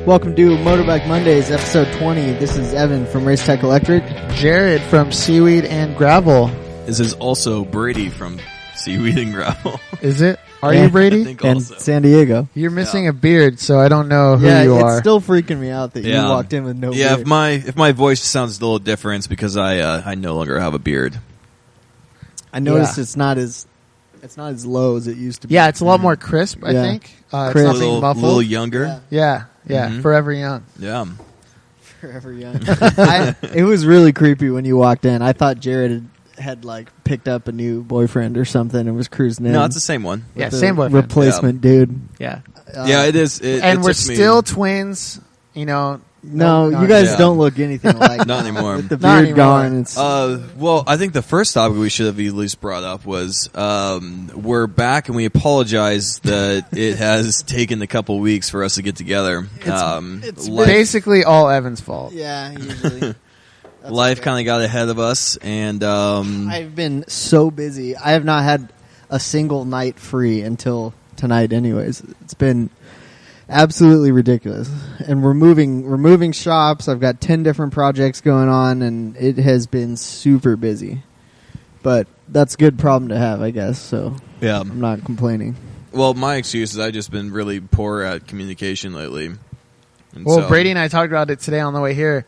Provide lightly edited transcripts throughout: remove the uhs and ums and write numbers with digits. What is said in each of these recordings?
Welcome to Motorbike Mondays, episode 20. This is Evan from Race Tech Electric. Jared from Seaweed and Gravel. This is also Brady from Seaweed and Gravel. Is it? Are you Brady? I think And also. San Diego. You're missing a beard, so I don't know who Yeah, you it's are. still freaking me out that you walked in with no Yeah, beard. if my voice sounds a little different, it's because I no longer have a beard. I noticed it's not as low as it used to be. Yeah, it's a lot more crisp, I Yeah. think. It's Crisp. not A being little, muffled. little younger. Yeah. Yeah, Mhm. forever young. Yeah. Forever young. It was really creepy when you walked in. I thought Jared had like picked up a new boyfriend or something and was cruising in. No, it's the same one. Yeah, with a same boyfriend. replacement dude. Yeah. Yeah, it is. And we're took me- still twins, you know. No, not you guys Yeah. don't look anything like Not anymore. With the Not beard anymore. gone. It's Well, I think the first topic we should have at least brought up was we're back and we apologize that it has taken a couple weeks for us to get together. it's Life, Basically all Evan's fault. yeah, usually. That's life okay. kind of got ahead of us, and I've been so busy. I have not had a single night free until tonight anyways. It's been absolutely ridiculous. And we're moving shops. I've got 10 different projects going on and it has been super busy. But that's a good problem to have, I guess. So yeah. I'm not complaining. Well, my excuse is I've just been really poor at communication lately. And Well, so- Brady and I talked about it today on the way here.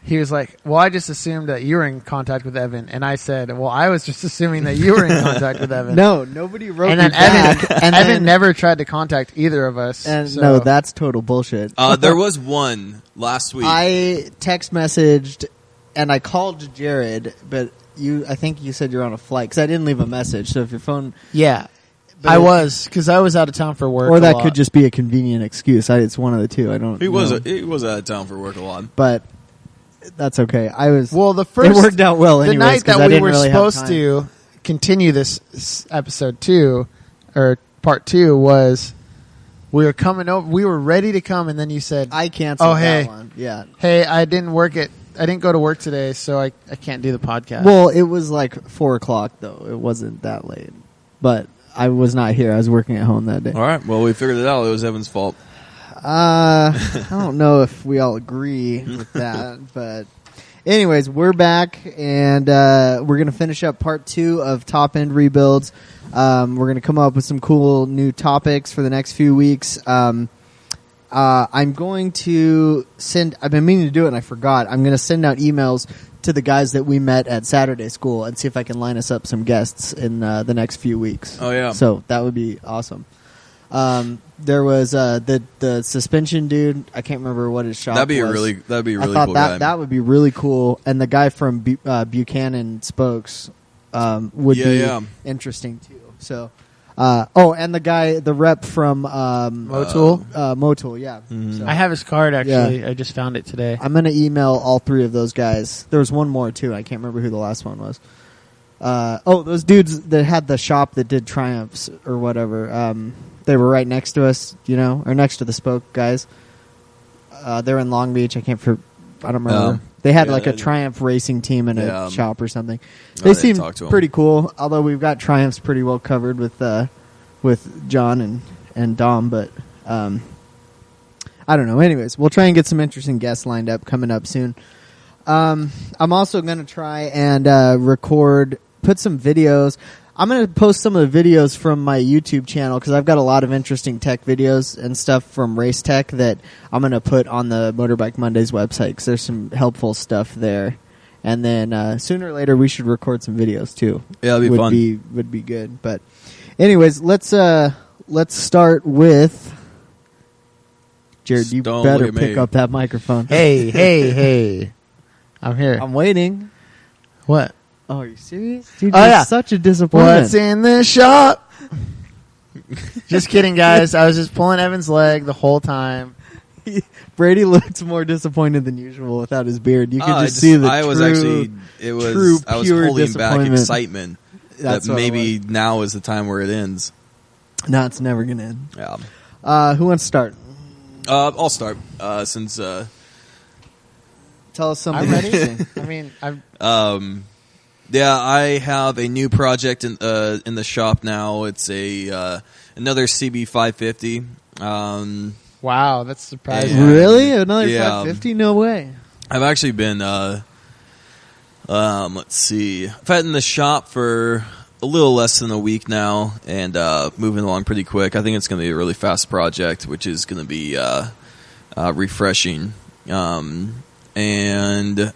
He was like, well, I just assumed that you were in contact with Evan. And I said, well, I was just assuming that you were in contact with Evan. No, nobody wrote And me then back. Evan, Evan never tried to contact either of us. And so. no, that's total bullshit. There was one last week. I text messaged and I called Jared, but I think you said you're on a flight because I didn't leave a message. So if your phone, Yeah. but I it- was, because I was out of town for work. or a that lot. could just be a convenient excuse. It's one of the two. I don't. he was know. he was out of town for work a lot. But that's okay. I was. Well, the it first worked out well. the Anyways, night 'cause I that we didn't were really have supposed time. to continue this episode 2 or part 2 was we were coming over. We were ready to come, and then you said, I canceled Oh, hey. that one. Yeah. "Hey, I didn't go to work today, so I can't do the podcast." Well, it was like 4:00 though. It wasn't that late, but I was not here. I was working at home that day. All right. Well, we figured it out. It was Evan's fault. I don't know if we all agree with that, but anyways, we're back and we're going to finish up part 2 of top end rebuilds. We're going to come up with some cool new topics for the next few weeks. I'm going to I've been meaning to do it and I forgot. I'm going to send out emails to the guys that we met at Saturday school and see if I can line us up some guests in the next few weeks. Oh yeah. So that would be awesome. There was the suspension dude. I can't remember what his shop That'd be was. a really I thought cool that guy. that would be really cool, and the guy from Buchanan Spokes would be Yeah. interesting too. So, and the rep from Motul. Motul, yeah. Mhm. So I have his card actually. I just found it today. I'm gonna email all 3 of those guys. There was one more too. I can't remember who the last one was. Those dudes that had the shop that did Triumphs or whatever. They were right next to us, or next to the Spoke guys. They're in Long Beach. I don't remember. They had like a Triumph racing team in a shop or something. They seem pretty cool. Although we've got Triumphs pretty well covered with John and Dom, but I don't know. Anyways, we'll try and get some interesting guests lined up coming up soon. I'm also going to try and put some videos. I'm going to post some of the videos from my YouTube channel because I've got a lot of interesting tech videos and stuff from Race Tech that I'm going to put on the Motorbike Mondays website because there's some helpful stuff there. And then sooner or later we should record some videos too. Yeah, that'd be fun. Would be good. But anyways, let's start with Jared. You Don't better look at pick me. up that microphone. Hey. I'm here. I'm waiting. What? Oh, are you serious? Dude, Oh, you're yeah. such a disappointment. What's in the shop? Just kidding, guys. I was just pulling Evan's leg the whole time. Brady looks more disappointed than usual without his beard. You can just see the I was pure holding back disappointment. excitement That's that what it maybe now is the time where it ends. No, it's never going to end. Yeah. Who wants to start? I'll start since Tell us something I'm ready. interesting. I mean, yeah, I have a new project in the shop now. It's a another CB550. Wow, that's surprising. Yeah. Really? Another Yeah. 550? No way. I've actually been, let's see. I've had in the shop for a little less than a week now, and moving along pretty quick. I think it's going to be a really fast project, which is going to be refreshing, and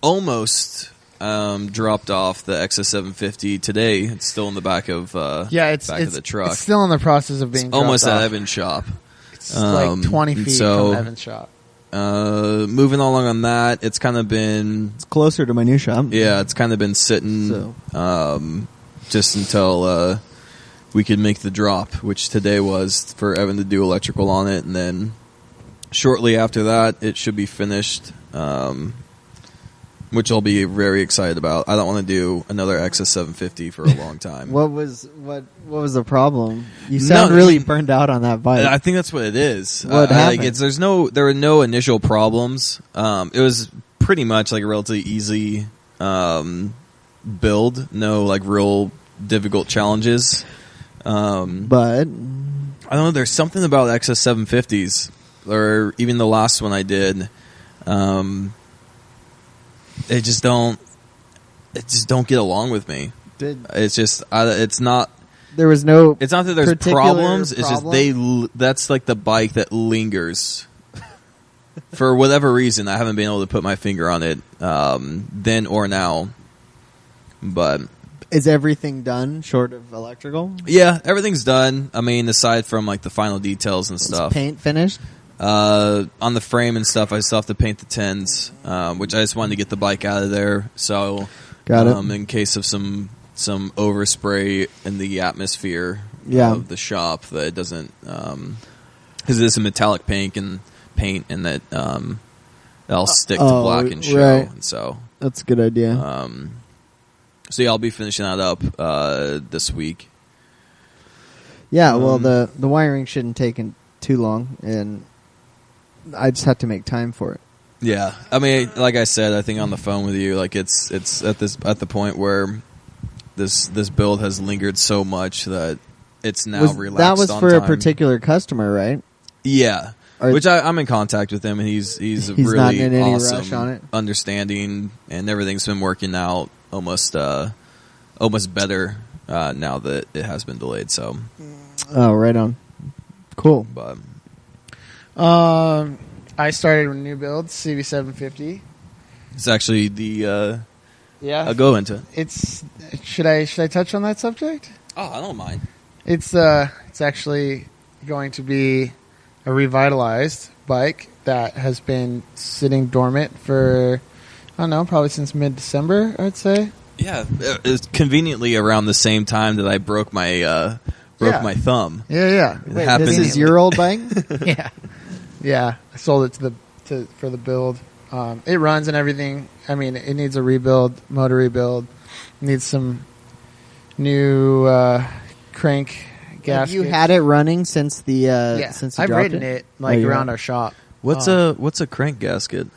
almost dropped off the XS750 today. It's still in the back of It's of the truck. It's still in the process of being It's almost dropped at off. Evan's shop. It's like 20 feet so- from Evan's shop. Moving along on that, it's kind of been It's closer to my new shop. it's kind of been sitting just until we could make the drop, which today was for Evan to do electrical on it, and then shortly after that, it should be finished, which I'll be very excited about. I don't want to do another XS750 for a long time. What was the problem? You sound really burned out on that bike. I think that's what it is. What happened? There were no initial problems. It was pretty much like a relatively easy build. No like real difficult challenges. But I don't know. There's something about XS750s, or even the last one I did. They just don't get along with me. It's just it's not. There was no. It's not that there's particular problems. It's just that's like the bike that lingers. For whatever reason, I haven't been able to put my finger on it then or now. But Is everything done short of electrical? yeah, everything's done. I mean, aside from like the final details and stuff. Is paint finished? On the frame and stuff, I still have to paint the tins, which I just wanted to get the bike out of there. So, Got it. in case of some overspray in the atmosphere Yeah. of the shop, that it doesn't, because it is a metallic paint and that that'll stick to black and show. right. And so, That's a good idea. so yeah, I'll be finishing that up this week. Yeah, well, the wiring shouldn't take too long, and I just have to make time for it. Yeah, I mean, like I said, I think on the phone with you, like it's at the point where this build has lingered so much that it's now relaxed. That was on for time. a particular customer, right? Yeah, which I'm in contact with him, and he's really not in any awesome, rush on it? understanding, and everything's been working out almost better now that it has been delayed. So, Oh, right on. Cool. but I started a new build, CV750. it's actually the Yeah, I'll go into it. it's. Should I touch on that subject? Oh, I don't mind. It's actually going to be a revitalized bike that has been sitting dormant for, I don't know, probably since mid-December, I'd say. Yeah, it's conveniently around the same time that I broke my my thumb. Yeah. It Wait, happened. this is your old bike? Yeah. I sold it for the build. It runs and everything. I mean, it needs a rebuild, motor rebuild. It needs some new crank gaskets. Have you had it running since the Yeah, since you I've dropped ridden it Oh, you around have? our shop. What's a crank gasket?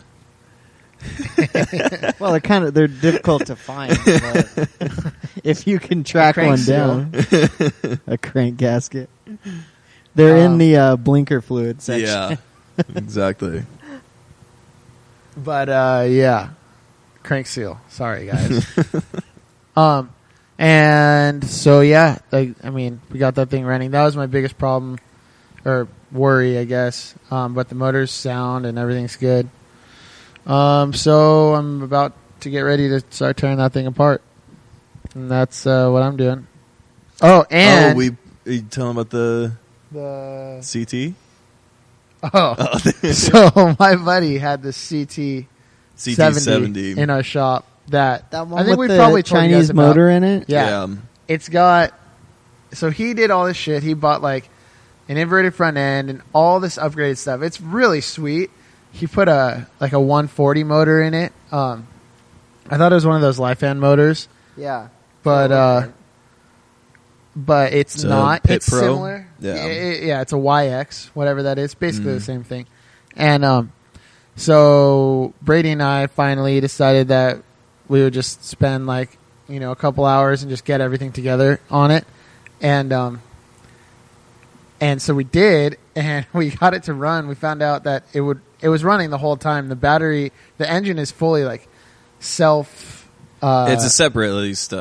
Well, they're difficult to find. But if you can track crank one seal. down, a crank gasket. They're in the blinker fluid section. Yeah, exactly. But yeah, crank seal. Sorry, guys. And so yeah, I mean, we got that thing running. That was my biggest problem or worry, I guess. But the motor's sound and everything's good. So I'm about to get ready to start tearing that thing apart, and that's what I'm doing. Oh, and are you telling about the the CT? oh, so my buddy had the CT CT70 in our shop. That That one I think with we the probably told you guys Chinese about. motor in it. Yeah. It's got. So he did all this shit. He bought like an inverted front end and all this upgraded stuff. It's really sweet. He put a 140 motor in it. I thought it was one of those Lifan motors, Yeah. but it's It's a not. Pit It's Pro? similar. Yeah. Yeah. It's a YX, whatever that is. Basically the same thing. And so Brady and I finally decided that we would just spend a couple hours and just get everything together on it, and so we did, and we got it to run. We found out that it was running the whole time. The engine is fully like self. It's a separate, at least.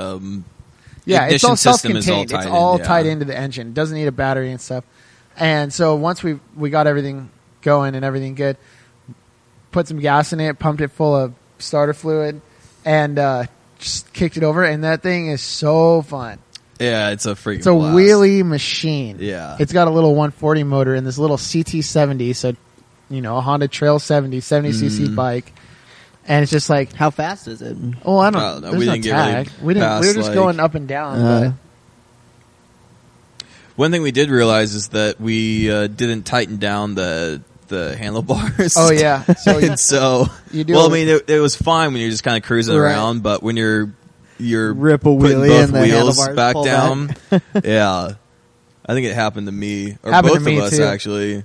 Yeah, it's all system is self-contained. It's all tied into the engine. It doesn't need a battery and stuff. And so once we got everything going and everything good, put some gas in it, pumped it full of starter fluid, and just kicked it over. And that thing is so fun. Yeah, it's a freaking. It's a wheelie machine. Yeah, it's got a little 140 motor in this little CT70, so a Honda Trail 70cc bike. And it's just like, how fast is it? Oh, I don't know. We didn't get really we were just going up and down. One thing we did realize is that we didn't tighten down the handlebars. Oh yeah, so you do. Well, I mean, it was fine when you're just kind of cruising around, but when you're rip a putting wheelie both and wheels the back down, yeah, I think it happened to me or both of us too. Actually.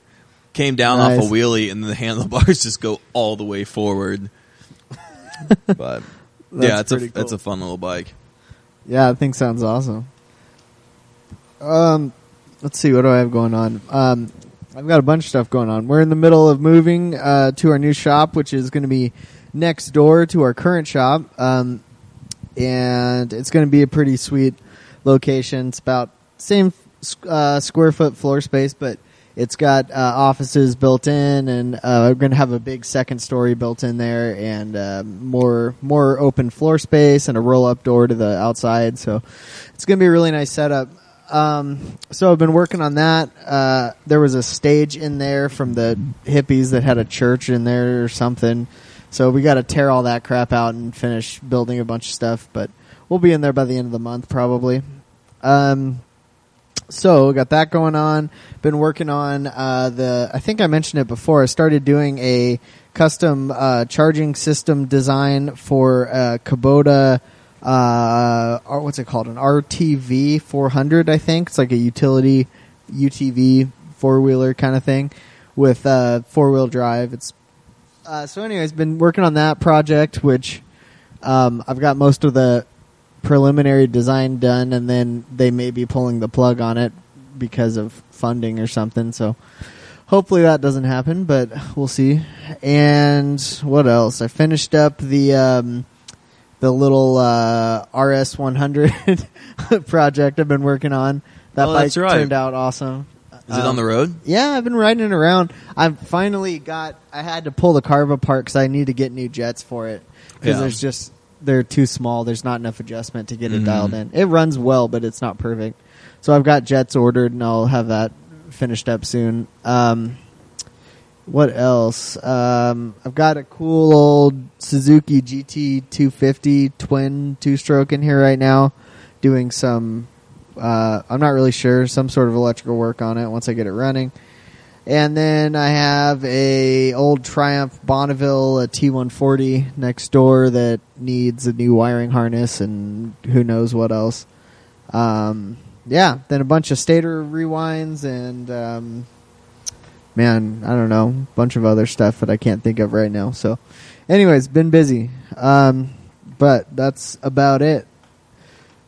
Came down off a wheelie and the handlebars just go all the way forward. But yeah, it's a fun little bike. Yeah, that thing sounds awesome. Let's see, what do I have going on? I've got a bunch of stuff going on. We're in the middle of moving to our new shop, which is going to be next door to our current shop, and it's going to be a pretty sweet location. It's about same square foot floor space, but it's got offices built in, and we're going to have a big second story built in there, and more open floor space, and a roll-up door to the outside. So it's going to be a really nice setup. So I've been working on that. There was a stage in there from the hippies that had a church in there or something. So we got to tear all that crap out and finish building a bunch of stuff. But we'll be in there by the end of the month probably. So got that going on. Been working on I think I mentioned it before. I started doing a custom charging system design for Kubota. What's it called? An RTV 400, I think. It's like a utility UTV four-wheeler kind of thing with four-wheel drive. It's so anyways, been working on that project, which I've got most of the preliminary design done, and then they may be pulling the plug on it because of funding or something. So hopefully that doesn't happen, but we'll see. And what else? I finished up the little RS100 project I've been working on. That bike turned out awesome. Is it on the road? Yeah, I've been riding it around. I had to pull the carb apart because I need to get new jets for it. Because they're too small. There's not enough adjustment to get it dialed in. It runs well, but it's not perfect. So I've got jets ordered, and I'll have that finished up soon. What else? I've got a cool old Suzuki GT 250 twin two-stroke in here right now, doing some, I'm not really sure, some sort of electrical work on it once I get it running. And then I have a old Triumph Bonneville, a T140 next door that needs a new wiring harness and who knows what else. Then a bunch of stator rewinds and, I don't know, a bunch of other stuff that I can't think of right now. So anyways, been busy. But that's about it.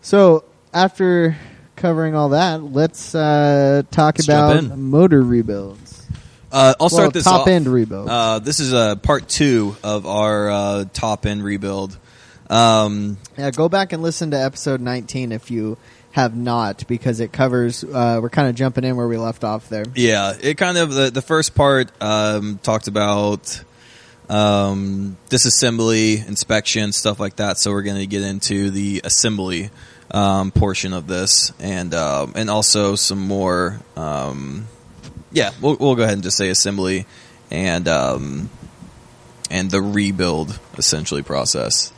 So after covering all that, let's talk about motor rebuilds. I'll start this top off. End rebuild. This is part 2 of our top end rebuild. Go back and listen to episode 19 if you have not, because it covers. We're kind of jumping in where we left off there. Yeah, it kind of the first part talked about disassembly, inspection, stuff like that. So we're going to get into the assembly portion of this, and also some more. We'll go ahead and just say assembly and the rebuild essentially process.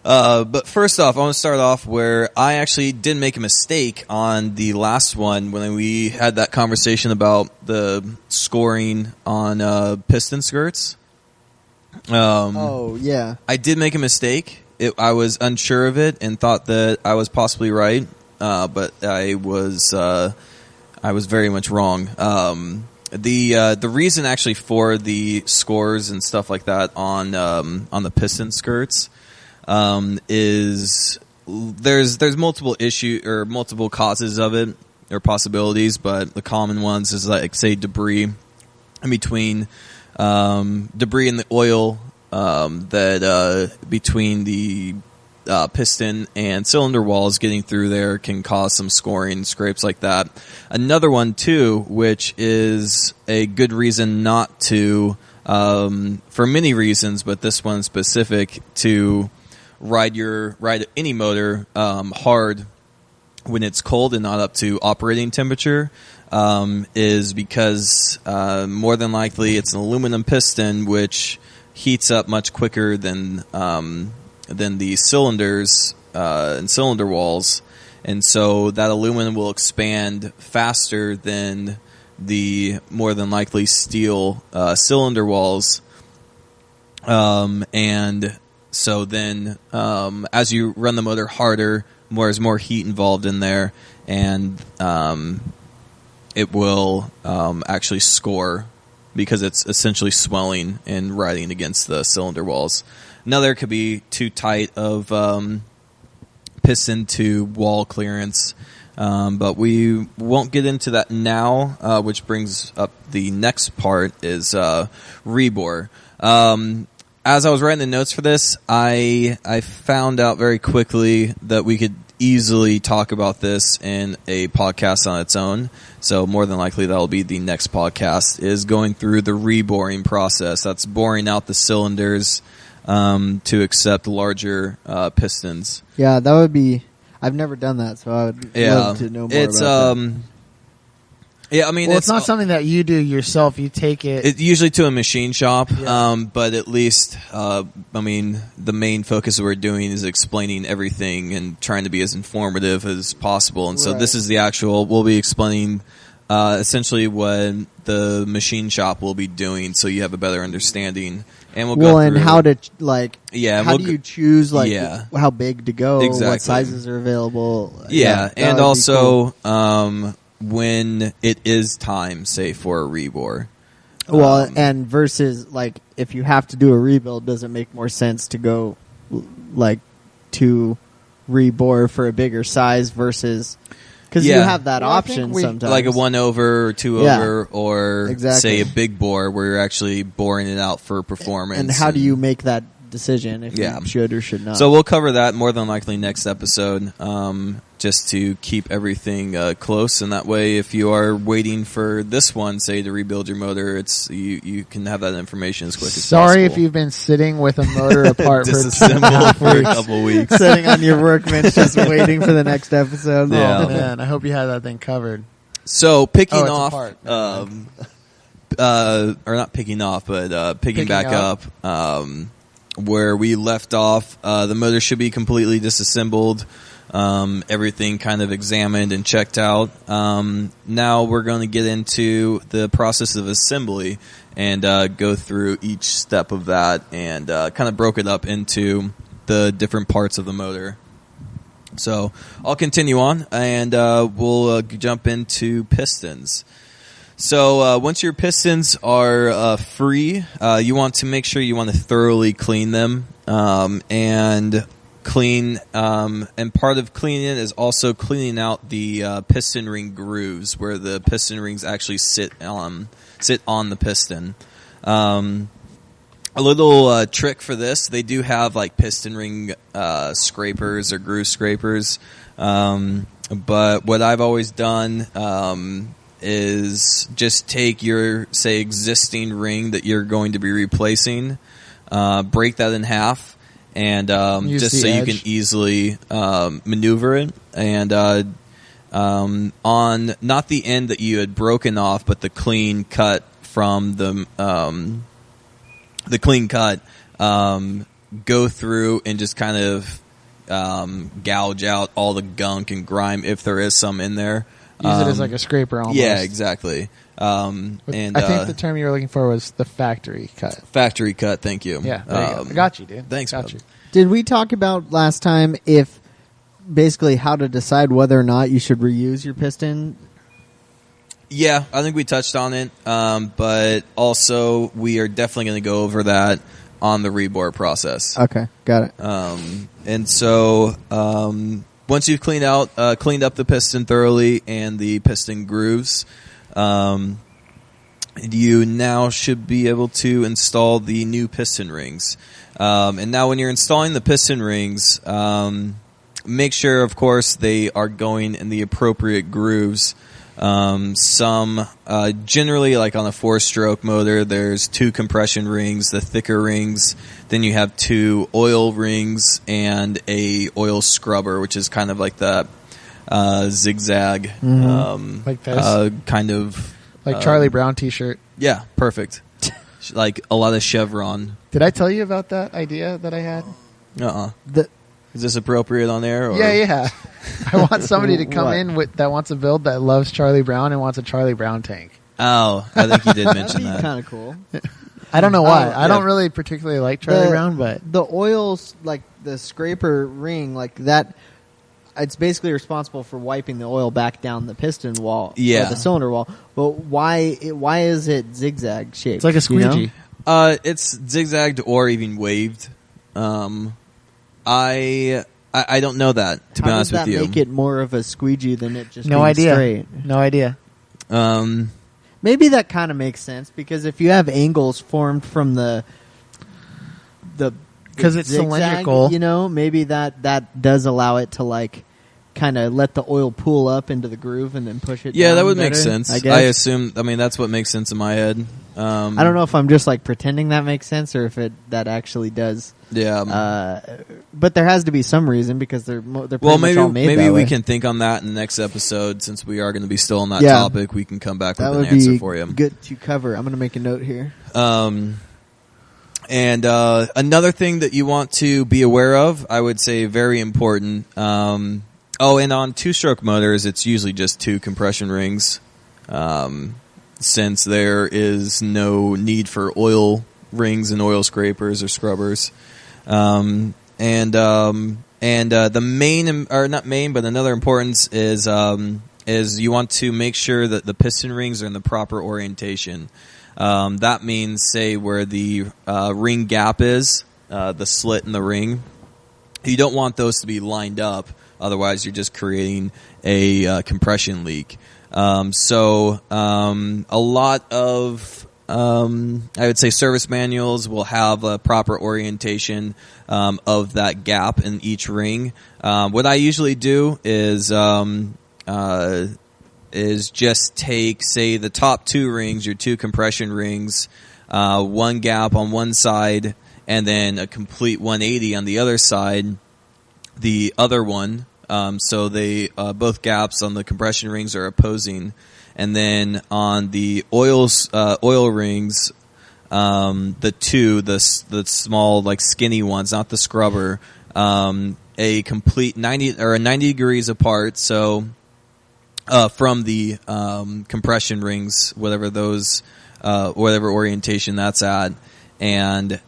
But first off, I want to start off where I actually did make a mistake on the last one when we had that conversation about the scoring on piston skirts. I did make a mistake. I was unsure of it and thought that I was possibly right, but I was very much wrong. The reason actually for the scores and stuff like that on the piston skirts is there's multiple multiple causes of it. or possibilities, but the common ones is like, say, debris in between, debris in the oil, between the piston and cylinder walls getting through there can cause some scoring, scrapes like that. Another one too, which is a good reason not to, for many reasons, but this one specific, to ride any motor hard when it's cold and not up to operating temperature, is because more than likely it's an aluminum piston which heats up much quicker than the cylinders and cylinder walls, and so that aluminum will expand faster than the more than likely steel cylinder walls, and so then as you run the motor harder, there's more heat involved in there, and it will actually score because it's essentially swelling and riding against the cylinder walls. Another could be too tight of piston to wall clearance, but we won't get into that now, which brings up the next part is rebore. As I was writing the notes for this, I found out very quickly that we could easily talk about this in a podcast on its own. So more than likely that'll be the next podcast, is going through the reboring process. That's boring out the cylinders to accept larger pistons. Yeah, that would be... I've never done that, so I would love to know more about that. Yeah, I mean, it's not something that you do yourself. You take it usually to a machine shop, but at least, I mean, the main focus we're doing is explaining everything and trying to be as informative as possible. And so this is the actual. We'll be explaining essentially what the machine shop will be doing, so you have a better understanding. And we'll go through, and how to how do you choose how big to go? Exactly. What sizes are available? And also. Cool. When it is time, say, for a rebore. Well, and versus, if you have to do a rebuild, does it make more sense to go, to rebore for a bigger size versus... Because you have that option sometimes. Like a 1-over or 2-over, or, say, a big bore where you're actually boring it out for performance. And how do you make that decision if you should or should not? So we'll cover that more than likely next episode, just to keep everything close, and that way if you are waiting for this one, say, to rebuild your motor, it's you can have that information as quick as possible. Sorry if you've been sitting with a motor apart disassembled for a couple weeks. Sitting on your workbench just waiting for the next episode. Yeah. Oh man, I hope you had that thing covered. So picking off apart. or not picking off, but picking back up where we left off, the motor should be completely disassembled. Everything kind of examined and checked out. Now we're going to get into the process of assembly and go through each step of that, and kind of broke it up into the different parts of the motor. So I'll continue on, and we'll jump into pistons. So once your pistons are free, you want to make sure you want to thoroughly clean them, and clean, and part of cleaning it is also cleaning out the piston ring grooves where the piston rings actually sit on the piston. A little trick for this: they do have piston ring scrapers or groove scrapers, but what I've always done is just take your, say, existing ring that you're going to be replacing, break that in half. And just so edge. You can easily maneuver it, and on not the end that you had broken off, but the clean cut from the clean cut, go through and just kind of gouge out all the gunk and grime if there is some in there. Use it as like a scraper almost. Yeah, exactly. And I think the term you were looking for was the factory cut. Factory cut, thank you. Yeah, there you go. I got you, dude. Thanks, got you. Did we talk about last time basically how to decide whether or not you should reuse your piston? Yeah, I think we touched on it, but also we are definitely going to go over that on the rebore process. Okay, got it. And so once you've cleaned up the piston thoroughly and the piston grooves, you now should be able to install the new piston rings. And now when you're installing the piston rings, make sure, of course, they are going in the appropriate grooves. Some generally, like on a 4-stroke motor, there's 2 compression rings, the thicker rings. Then you have 2 oil rings and a oil scrubber, which is kind of like the zigzag, like this, kind of like Charlie Brown T-shirt. Yeah, perfect. Like a lot of chevron. Did I tell you about that idea that I had? Is this appropriate on air? Or? Yeah. I want somebody to come in that wants a build that loves Charlie Brown and wants a Charlie Brown tank. Oh, I think you did mention that. Kind of cool. I don't know why. I don't really particularly like Charlie Brown, but the oils, like the scraper ring, like that, it's basically responsible for wiping the oil back down the piston wall, or the cylinder wall. But why is it zigzag shaped? It's like a squeegee. You know? It's zigzagged or even waved. I don't know that, to be honest with you. How does that make it more of a squeegee than it just no being idea. straight? No idea. Maybe that kind of makes sense, because if you have angles formed from the because it's zigzag, cylindrical, you know, maybe that does allow it to like kind of let the oil pool up into the groove and then push it down. Yeah, that would better, make sense. I guess. I assume. I mean, that's what makes sense in my head. I don't know if I'm just like pretending that makes sense or if that actually does. Yeah. But there has to be some reason, because they're pretty well, much all made maybe that we way. can think on that in the next episode, since we are going to be still on that topic. We can come back with an answer for you. Good to cover. I'm going to make a note here. And another thing that you want to be aware of, I would say very important. And on 2-stroke motors, it's usually just 2 compression rings, since there is no need for oil rings and oil scrapers or scrubbers. The main, or not main, but another importance is you want to make sure that the piston rings are in the proper orientation. That means, say, where the ring gap is, the slit in the ring. You don't want those to be lined up, otherwise you're just creating a compression leak. So a lot of, I would say, service manuals will have a proper orientation of that gap in each ring. What I usually do is just take, say, the top 2 rings, your 2 compression rings, 1 gap on one side, and then a complete 180 on the other side, the other one. So they both gaps on the compression rings are opposing, and then on the oil rings, the small, like, skinny ones, not the scrubber, a complete 90 degrees apart. So from the compression rings, whatever orientation that's at, and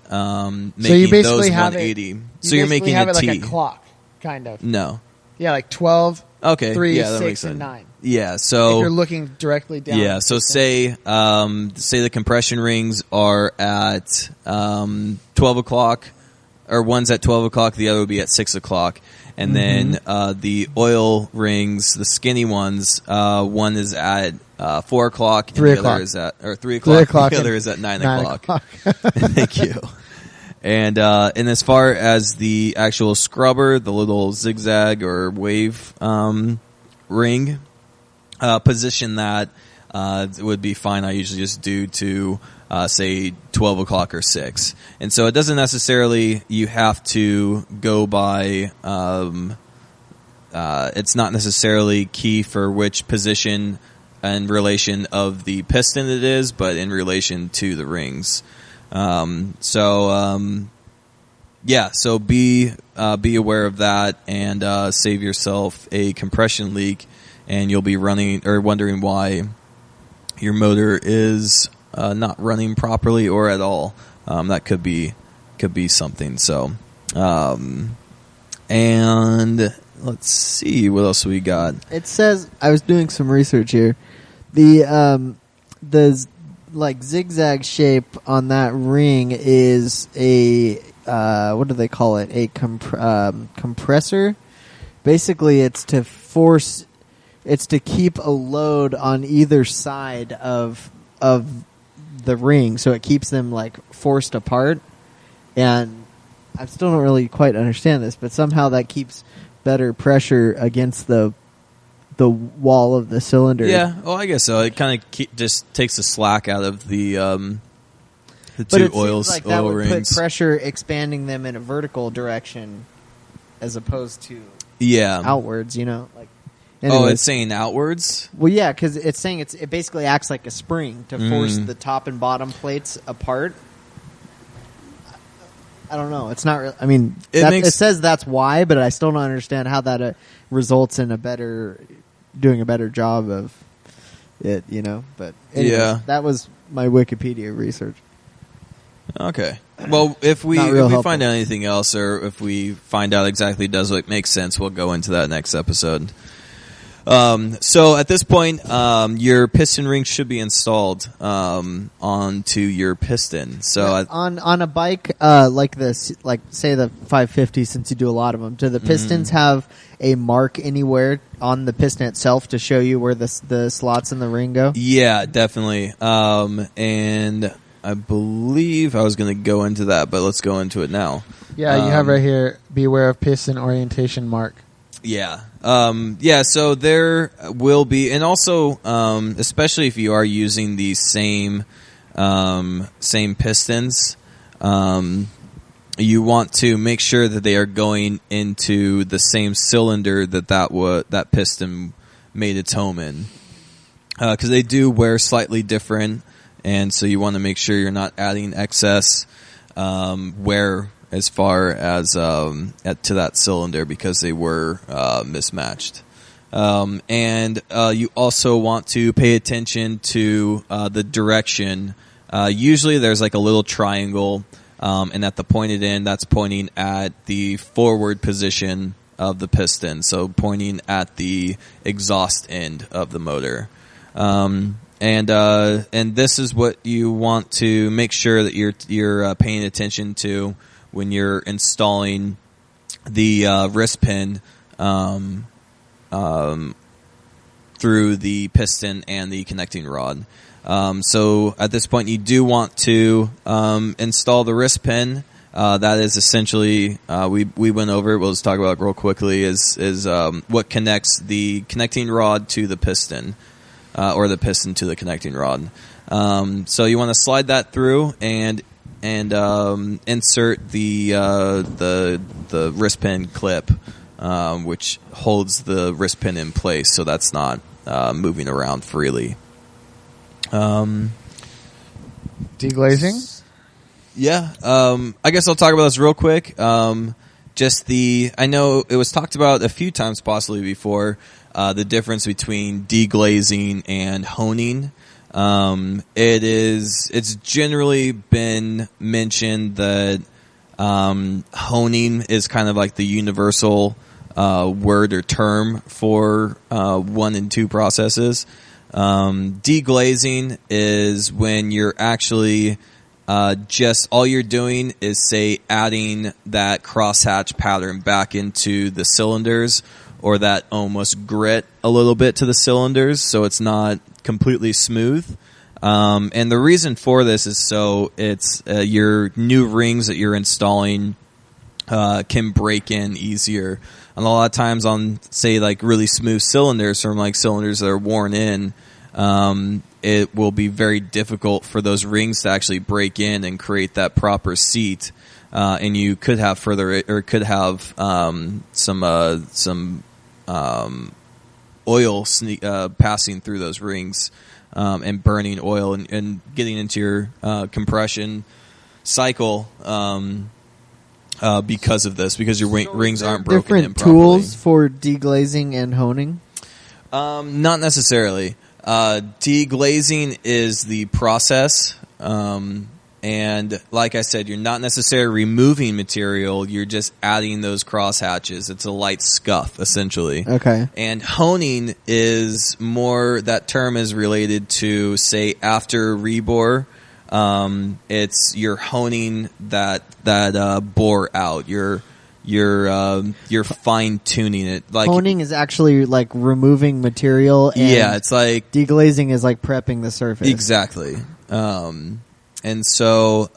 making those 180. So you're making have a it like T. A clock, kind of. No. Yeah, like 12, okay. 3, yeah, that 6, makes sense. and 9. Yeah, so if you're looking directly down. Yeah, so say the compression rings are at 12 o'clock, or one's at 12 o'clock, the other would be at 6 o'clock. And then the oil rings, the skinny ones, one is at 4 o'clock, and 3 the o'clock. other is at 3 o'clock. 3 o'clock. The other is at 9 o'clock. 9 o'clock. Thank you. And as far as the actual scrubber, the little zigzag or wave ring, position that would be fine. I usually just do to say 12 o'clock or 6. And so it doesn't necessarily, you have to go by, it's not necessarily key for which position in relation of the piston it is, but in relation to the rings. So be aware of that, and save yourself a compression leak, and you'll be wondering why your motor is not running properly or at all. That could be something. So, and let's see what else we got. It says, I was doing some research here. The like zigzag shape on that ring is a what do they call it? A compressor. Basically, it's to keep a load on either side of the ring, so it keeps them like forced apart. And I still don't really quite understand this, but somehow that keeps better pressure against the wall of the cylinder. Yeah, well, I guess so. It kind of just takes the slack out of the But two it seems like that oil would rings. put pressure expanding them in a vertical direction as opposed to Yeah. outwards, you know? Like, Oh, anyways. it's saying outwards? Well, yeah, because it's saying it basically acts like a spring to force the top and bottom plates apart. I don't know. It's not really. I mean, it says that's why, but I still don't understand how that results in doing a better job of it. You know. But anyways, that was my Wikipedia research. Okay. Well, if we helpful. find out anything else, or if we find out exactly does what makes sense, we'll go into that next episode. So at this point, your piston ring should be installed onto your piston. So on a bike like this, like say the 550, since you do a lot of them, do the pistons have a mark anywhere on the piston itself to show you where the slots in the ring go? Yeah, definitely. And I believe I was going to go into that, but let's go into it now. Yeah, you have right here, beware of piston orientation mark. Yeah. So there will be, and also, especially if you are using the same pistons, you want to make sure that they are going into the same cylinder that piston made its home in. Because they do wear slightly different, and so you want to make sure you're not adding excess wear as far as to that cylinder, because they were mismatched. And you also want to pay attention to the direction. Usually there's like a little triangle, and at the pointed end, that's pointing at the forward position of the piston, so pointing at the exhaust end of the motor. And this is what you want to make sure that you're paying attention to when you're installing the wrist pin through the piston and the connecting rod. So at this point, you do want to install the wrist pin. That is essentially we went over it. We'll just talk about it real quickly. Is what connects the connecting rod to the piston, or the piston to the connecting rod. So you want to slide that through and insert the wrist pin clip, which holds the wrist pin in place, so that's not moving around freely. Deglazing? Yeah, I guess I'll talk about this real quick. I know it was talked about a few times possibly before, the difference between deglazing and honing. It's generally been mentioned that honing is kind of like the universal word or term for 1 and 2 processes. Deglazing is when you're actually just all you're doing is, say, adding that crosshatch pattern back into the cylinders, or that almost grit a little bit to the cylinders, so it's not completely smooth. And the reason for this is so it's your new rings that you're installing can break in easier. And a lot of times on, say, like really smooth cylinders, from like cylinders that are worn in, it will be very difficult for those rings to actually break in and create that proper seat. And you could have some oil passing through those rings, and burning oil and getting into your compression cycle because of this, because your rings aren't broken in properly. Different tools for deglazing and honing? Not necessarily. Deglazing is the process, and like I said, you're not necessarily removing material, you're just adding those cross hatches. It's a light scuff, essentially. Okay. And honing is more, that term is related to, say, after rebore. It's you're honing that bore out. You're you're fine tuning it. Like honing is actually like removing material. And it's like deglazing is like prepping the surface. Exactly. And so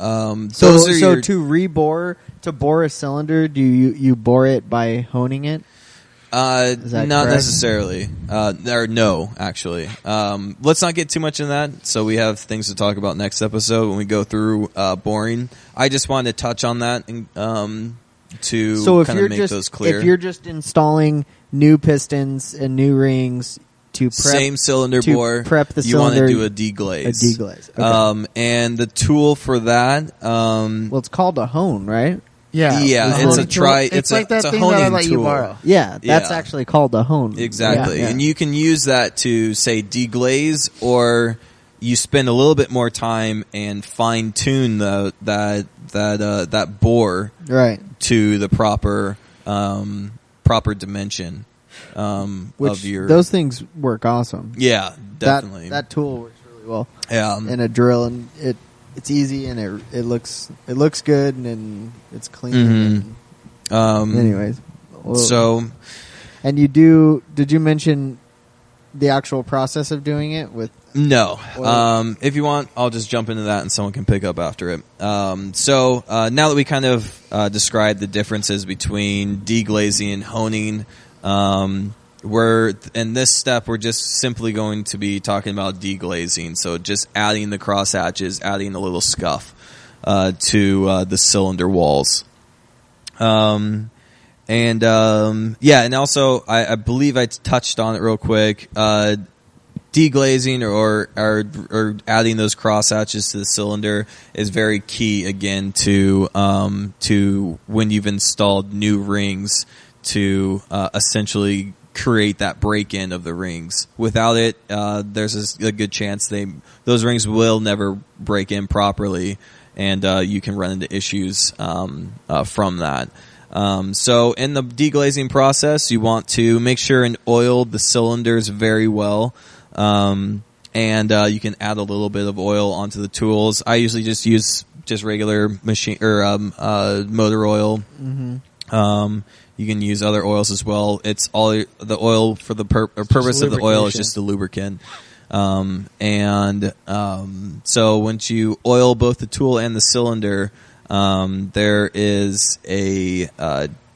So your, to bore a cylinder, do you bore it by honing it? not correct? necessarily. Or no, actually. Let's not get too much in that. So we have things to talk about next episode when we go through boring. I just wanted to touch on that and to kind of make those clear. If you're just installing new pistons and new rings to prep, same cylinder bore, prep the you cylinder, want to do a deglaze. A deglaze. Okay. And the tool for that, well, it's called a hone, right? Yeah, it's a try. It's like that a thing that I honing let you tool. borrow. Yeah, that's Yeah. actually called a hone. Exactly, Yeah. and you can use that to say deglaze, or you spend a little bit more time and fine tune that bore right to the proper dimension Which of your. those things work awesome. Yeah, definitely. That tool works really well. Yeah, in a drill, and it's easy, and it looks good, and it's clean. Mm-hmm. And, anyways, well, so and did you mention the actual process of doing it with? no. Oil? If you want, I'll just jump into that, and someone can pick up after it. So now that we kind of described the differences between deglazing and honing, we're in this step. We're just simply going to be talking about deglazing. So just adding the cross hatches, adding a little scuff to the cylinder walls. And also I believe I touched on it real quick. Deglazing or adding those cross hatches to the cylinder is very key again to when you've installed new rings to essentially create that break-in of the rings. Without it, there's a good chance those rings will never break in properly, and you can run into issues from that. So in the deglazing process, you want to make sure and oil the cylinders very well. And you can add a little bit of oil onto the tools. I usually just use regular machine or motor oil. Mm-hmm. You can use other oils as well. It's all the oil for the purpose of the oil is just a lubricant. So once you oil both the tool and the cylinder, there is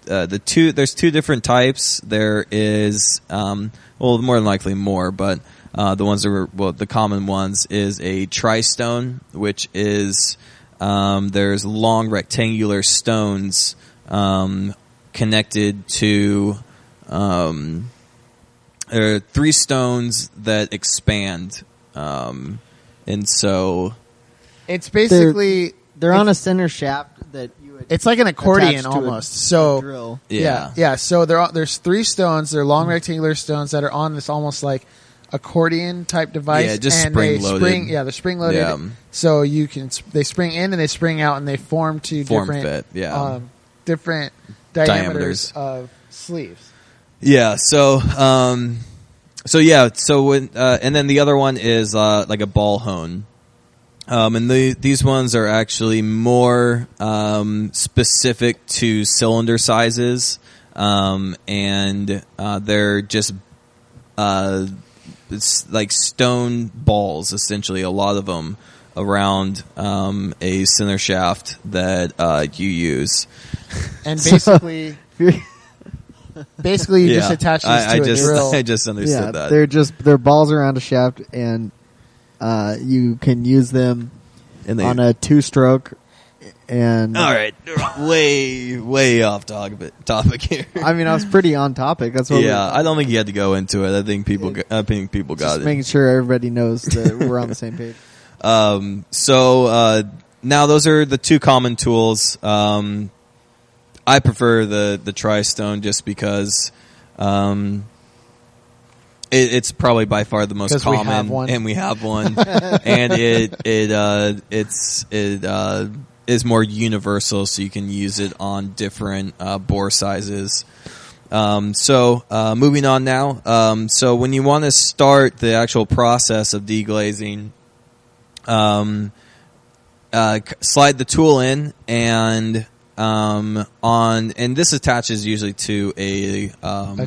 there's two different types. There is more than likely more, but the common ones is a tri-stone, which is there's long rectangular stones connected to there are 3 stones that expand, and so It's basically they're on a center shaft that you would. it's like an accordion attach to almost. a So drill. yeah. So there's 3 stones. They're long rectangular stones that are on this almost like accordion type device. Yeah, just and spring they loaded. they're spring loaded. Yeah. So you can they spring in and they spring out and they form to different fit, yeah. different diameters of sleeves. Yeah. So when and then the other one is like a ball hone. And these ones are actually more specific to cylinder sizes, and they're just it's like stone balls, essentially, a lot of them around a center shaft that you use. And basically, you just attach these to a drill. I just understood that. They're balls around a shaft, and you can use them on a 2-stroke. And all right, way off topic here. I mean, I was pretty on topic. That's what. Yeah, I don't think you had to go into it. I think people got just it. Making sure everybody knows that we're on the same page. So now those are the 2 common tools. I prefer the tri-stone just because it's probably by far the most common, and we have one, and it is more universal, so you can use it on different bore sizes. Moving on now. So when you want to start the actual process of deglazing, slide the tool in and and this attaches usually to a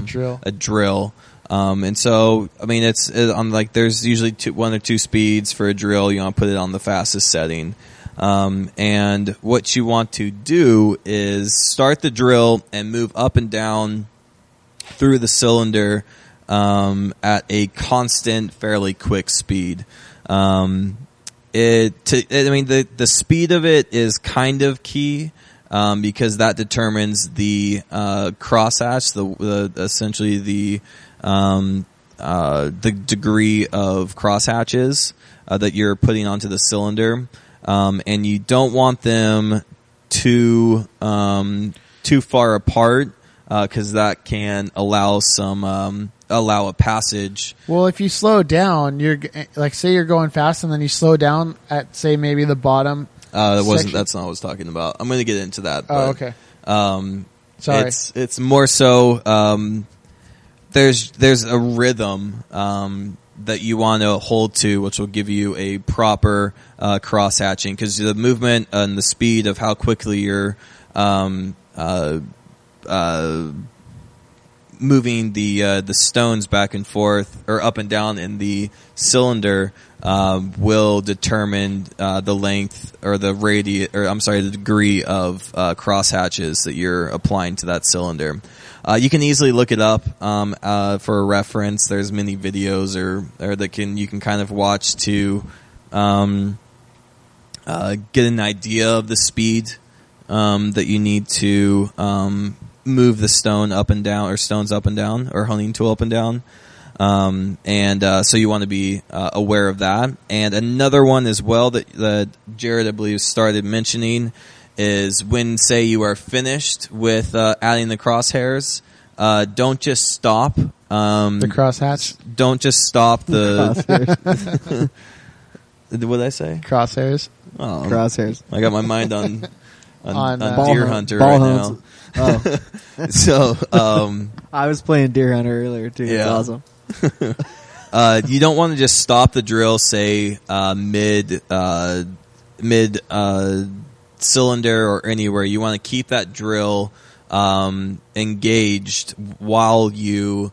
drill. And so, I mean, it's on like there's usually one or two speeds for a drill. You want to put it on the fastest setting. And what you want to do is start the drill and move up and down through the cylinder at a constant, fairly quick speed. The speed of it is kind of key because that determines the crosshatch, essentially the degree of crosshatches that you're putting onto the cylinder. And you don't want them too far apart because that can allow a passage. Well, if you slow down, you're like, say you're going fast, and then you slow down at, say, maybe the bottom. That's not what I was talking about. I'm going to get into that. Oh, but, okay. Sorry. It's more so. There's a rhythm that you want to hold to, which will give you a proper cross hatching, because the movement and the speed of how quickly you're moving the stones back and forth or up and down in the cylinder will determine the length or the degree of cross hatches that you're applying to that cylinder. You can easily look it up for a reference. There's many videos or you can kind of watch to get an idea of the speed that you need to move the stone up and down, or stones up and down, or honing tool up and down. So you want to be aware of that. And another one as well that Jared, I believe, started mentioning is when, say, you are finished with adding the crosshairs, don't just stop. The crosshatch? Don't just stop the... What did I say? Crosshairs. Oh, crosshairs. I got my mind on Deer Hunter ball right hunts. Oh. So, I was playing Deer Hunter earlier too. Yeah. It's awesome. You don't want to just stop the drill, say mid cylinder or anywhere. You want to keep that drill engaged while you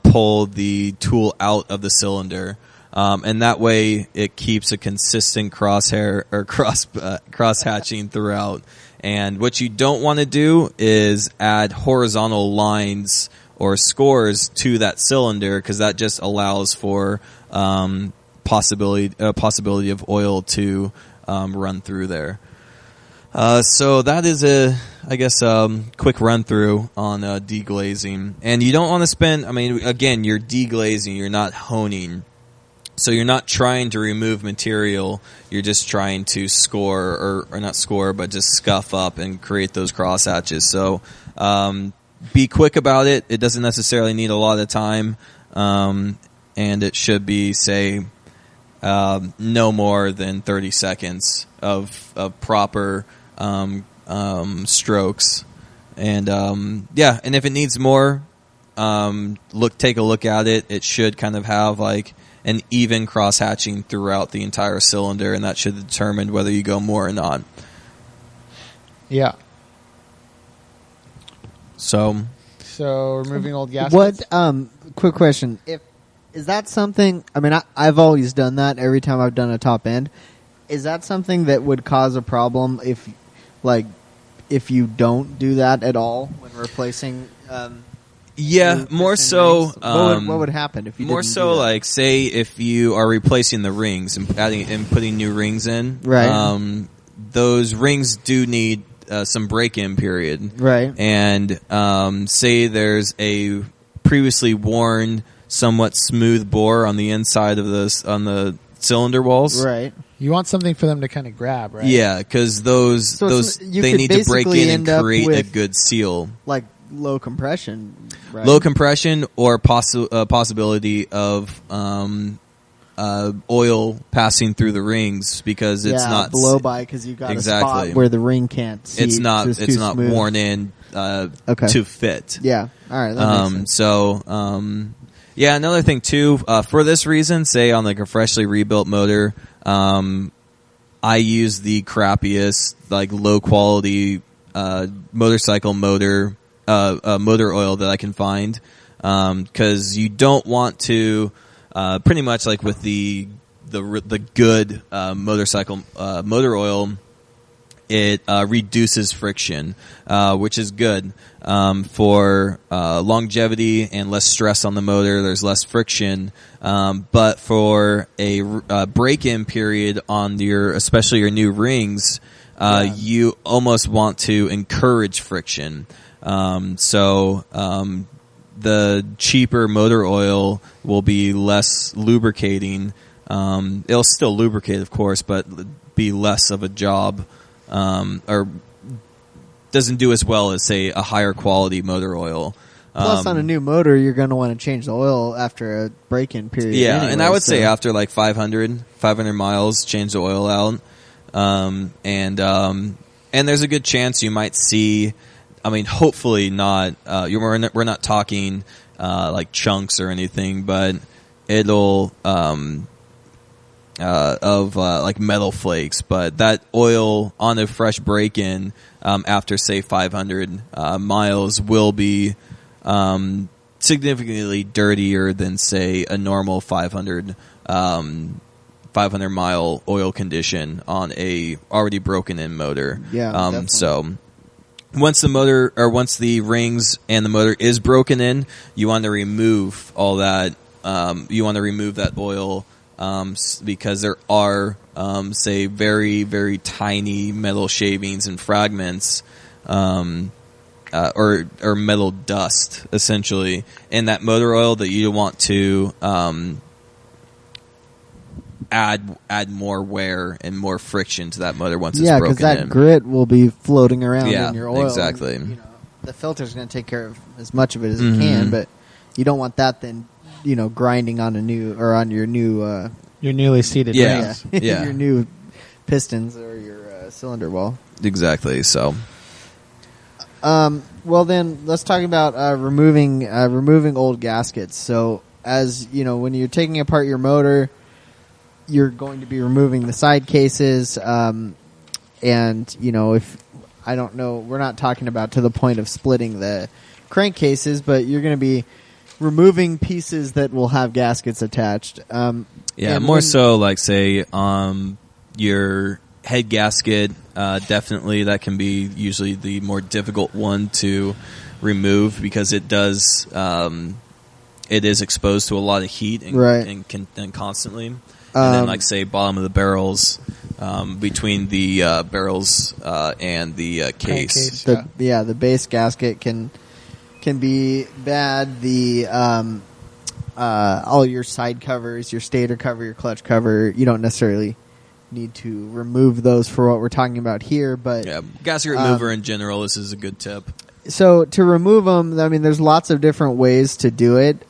pull the tool out of the cylinder. And that way it keeps a consistent crosshair or cross hatching throughout. And what you don't want to do is add horizontal lines or scores to that cylinder, because that just allows for possibility of oil to run through there. So that is quick run through on deglazing. And you don't want to spend, again, you're deglazing, you're not honing. So you're not trying to remove material, you're just trying to score, or not score, but just scuff up and create those cross hatches. So be quick about it. It doesn't necessarily need a lot of time, and it should be, say, no more than 30 seconds of proper strokes. And and if it needs more, take a look at it. It should kind of have like an even cross hatching throughout the entire cylinder, and that should determine whether you go more or not. Yeah. So removing old gaskets. What? Quick question: is that something? I've always done that every time I've done a top end. Is that something that would cause a problem if you don't do that at all when replacing? Yeah, more so. What would happen if you more didn't so do that? like, say if you are replacing the rings and putting new rings in, right? Those rings do need some break-in period, right? And say there's a previously worn, somewhat smooth bore on the inside of the cylinder walls, right? You want something for them to kind of grab, right? Yeah, because they need to break in and create a good seal, like low compression, right? Low compression, or possibility of oil passing through the rings, because it's not blow by, because you got exactly a spot where the ring can't see. It's not smooth. worn in to fit. Yeah, all right. That makes sense. Another thing too, for this reason, say on like a freshly rebuilt motor, I use the crappiest, like low quality motorcycle motor oil that I can find, because you don't want to pretty much like with the good motorcycle motor oil. It reduces friction, which is good for longevity and less stress on the motor. There's less friction, but for a break-in period on especially your new rings, you almost want to encourage friction. So the cheaper motor oil will be less lubricating. It'll still lubricate, of course, but be less of a job. Or doesn't do as well as, say, a higher quality motor oil. Plus, on a new motor, you're going to want to change the oil after a break-in period. Yeah, anyway, and I would say after like 500 miles, change the oil out. And there's a good chance you might see. I mean, hopefully not. We're not talking like chunks or anything, but it'll. Like metal flakes, but that oil on a fresh break-in after say 500 miles will be significantly dirtier than say a normal 500 mile oil condition on a already broken in motor. Yeah. So once the rings and the motor is broken in, you want to remove all that. You want to remove that oil. Because there are, say, very, very tiny metal shavings and fragments, or metal dust, essentially, in that motor oil that you want to add more wear and more friction to that motor once it's broken in. Yeah, because that grit will be floating around in your oil. Exactly. And, the filter's going to take care of as much of it as it can, but you don't want that then. Grinding on your new your newly seated rings. Yeah. Your new pistons or your cylinder wall. Exactly. So, well then let's talk about removing old gaskets. So as when you're taking apart your motor, you're going to be removing the side cases, and if I don't know, we're not talking about to the point of splitting the crankcases, but you're going to be removing pieces that will have gaskets attached. So like say your head gasket, definitely that can be usually the more difficult one to remove because it does it is exposed to a lot of heat and constantly. And then like say bottom of the barrels, between the barrels and the case. The base gasket can be bad. The all your side covers, your stator cover, your clutch cover, you don't necessarily need to remove those for what we're talking about here. But gasket remover in general, this is a good tip. So to remove them, I mean, there's lots of different ways to do it.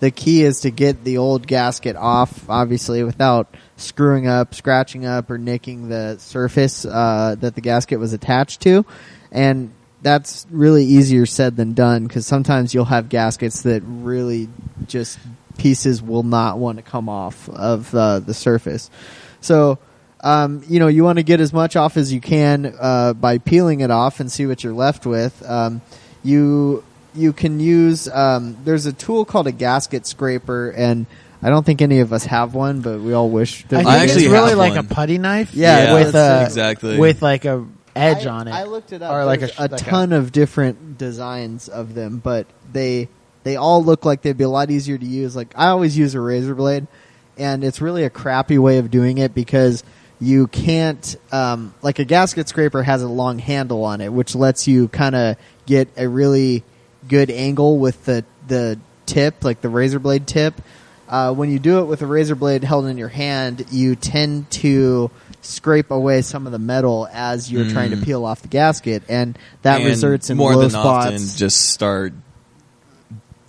The key is to get the old gasket off, obviously, without screwing up, scratching up, or nicking the surface that the gasket was attached to. And that's really easier said than done because sometimes you'll have gaskets that really just pieces will not want to come off of the surface. So, you want to get as much off as you can by peeling it off and see what you're left with. You can use there's a tool called a gasket scraper, and I don't think any of us have one, but we all wish that I think actually it's really have like one. a putty knife. Exactly. With like a edge on it. I looked it up. Or like a ton of different designs of them, but they all look like they'd be a lot easier to use. Like I always use a razor blade, and it's really a crappy way of doing it because you can't like a gasket scraper has a long handle on it, which lets you kind of get a really good angle with the tip, like the razor blade tip. When you do it with a razor blade held in your hand, you tend to scrape away some of the metal as you're trying to peel off the gasket, and that results in more low than spots. often just start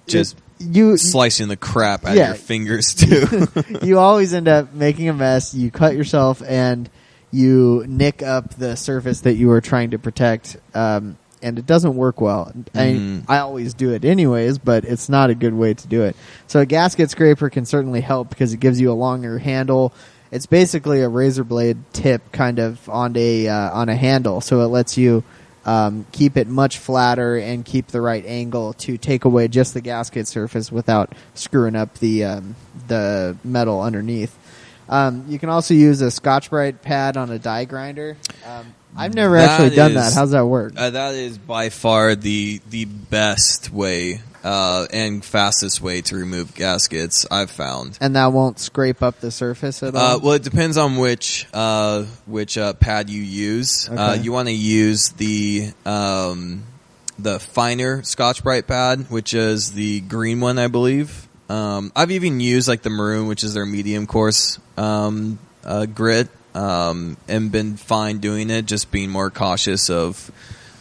slicing the crap out of your fingers too. You always end up making a mess. You cut yourself and you nick up the surface that you were trying to protect, and it doesn't work well. I always do it anyways, but it's not a good way to do it. So a gasket scraper can certainly help because it gives you a longer handle. It's basically a razor blade tip kind of on a handle, so it lets you keep it much flatter and keep the right angle to take away just the gasket surface without screwing up the metal underneath. You can also use a Scotch-Brite pad on a die grinder. I've never actually done that. How's that work? That is by far the best way and fastest way to remove gaskets I've found. And that won't scrape up the surface at all? Well, it depends on which pad you use. Okay. You want to use the finer Scotch-Brite pad, which is the green one, I believe. I've even used like the maroon, which is their medium coarse grit, and been fine doing it, just being more cautious of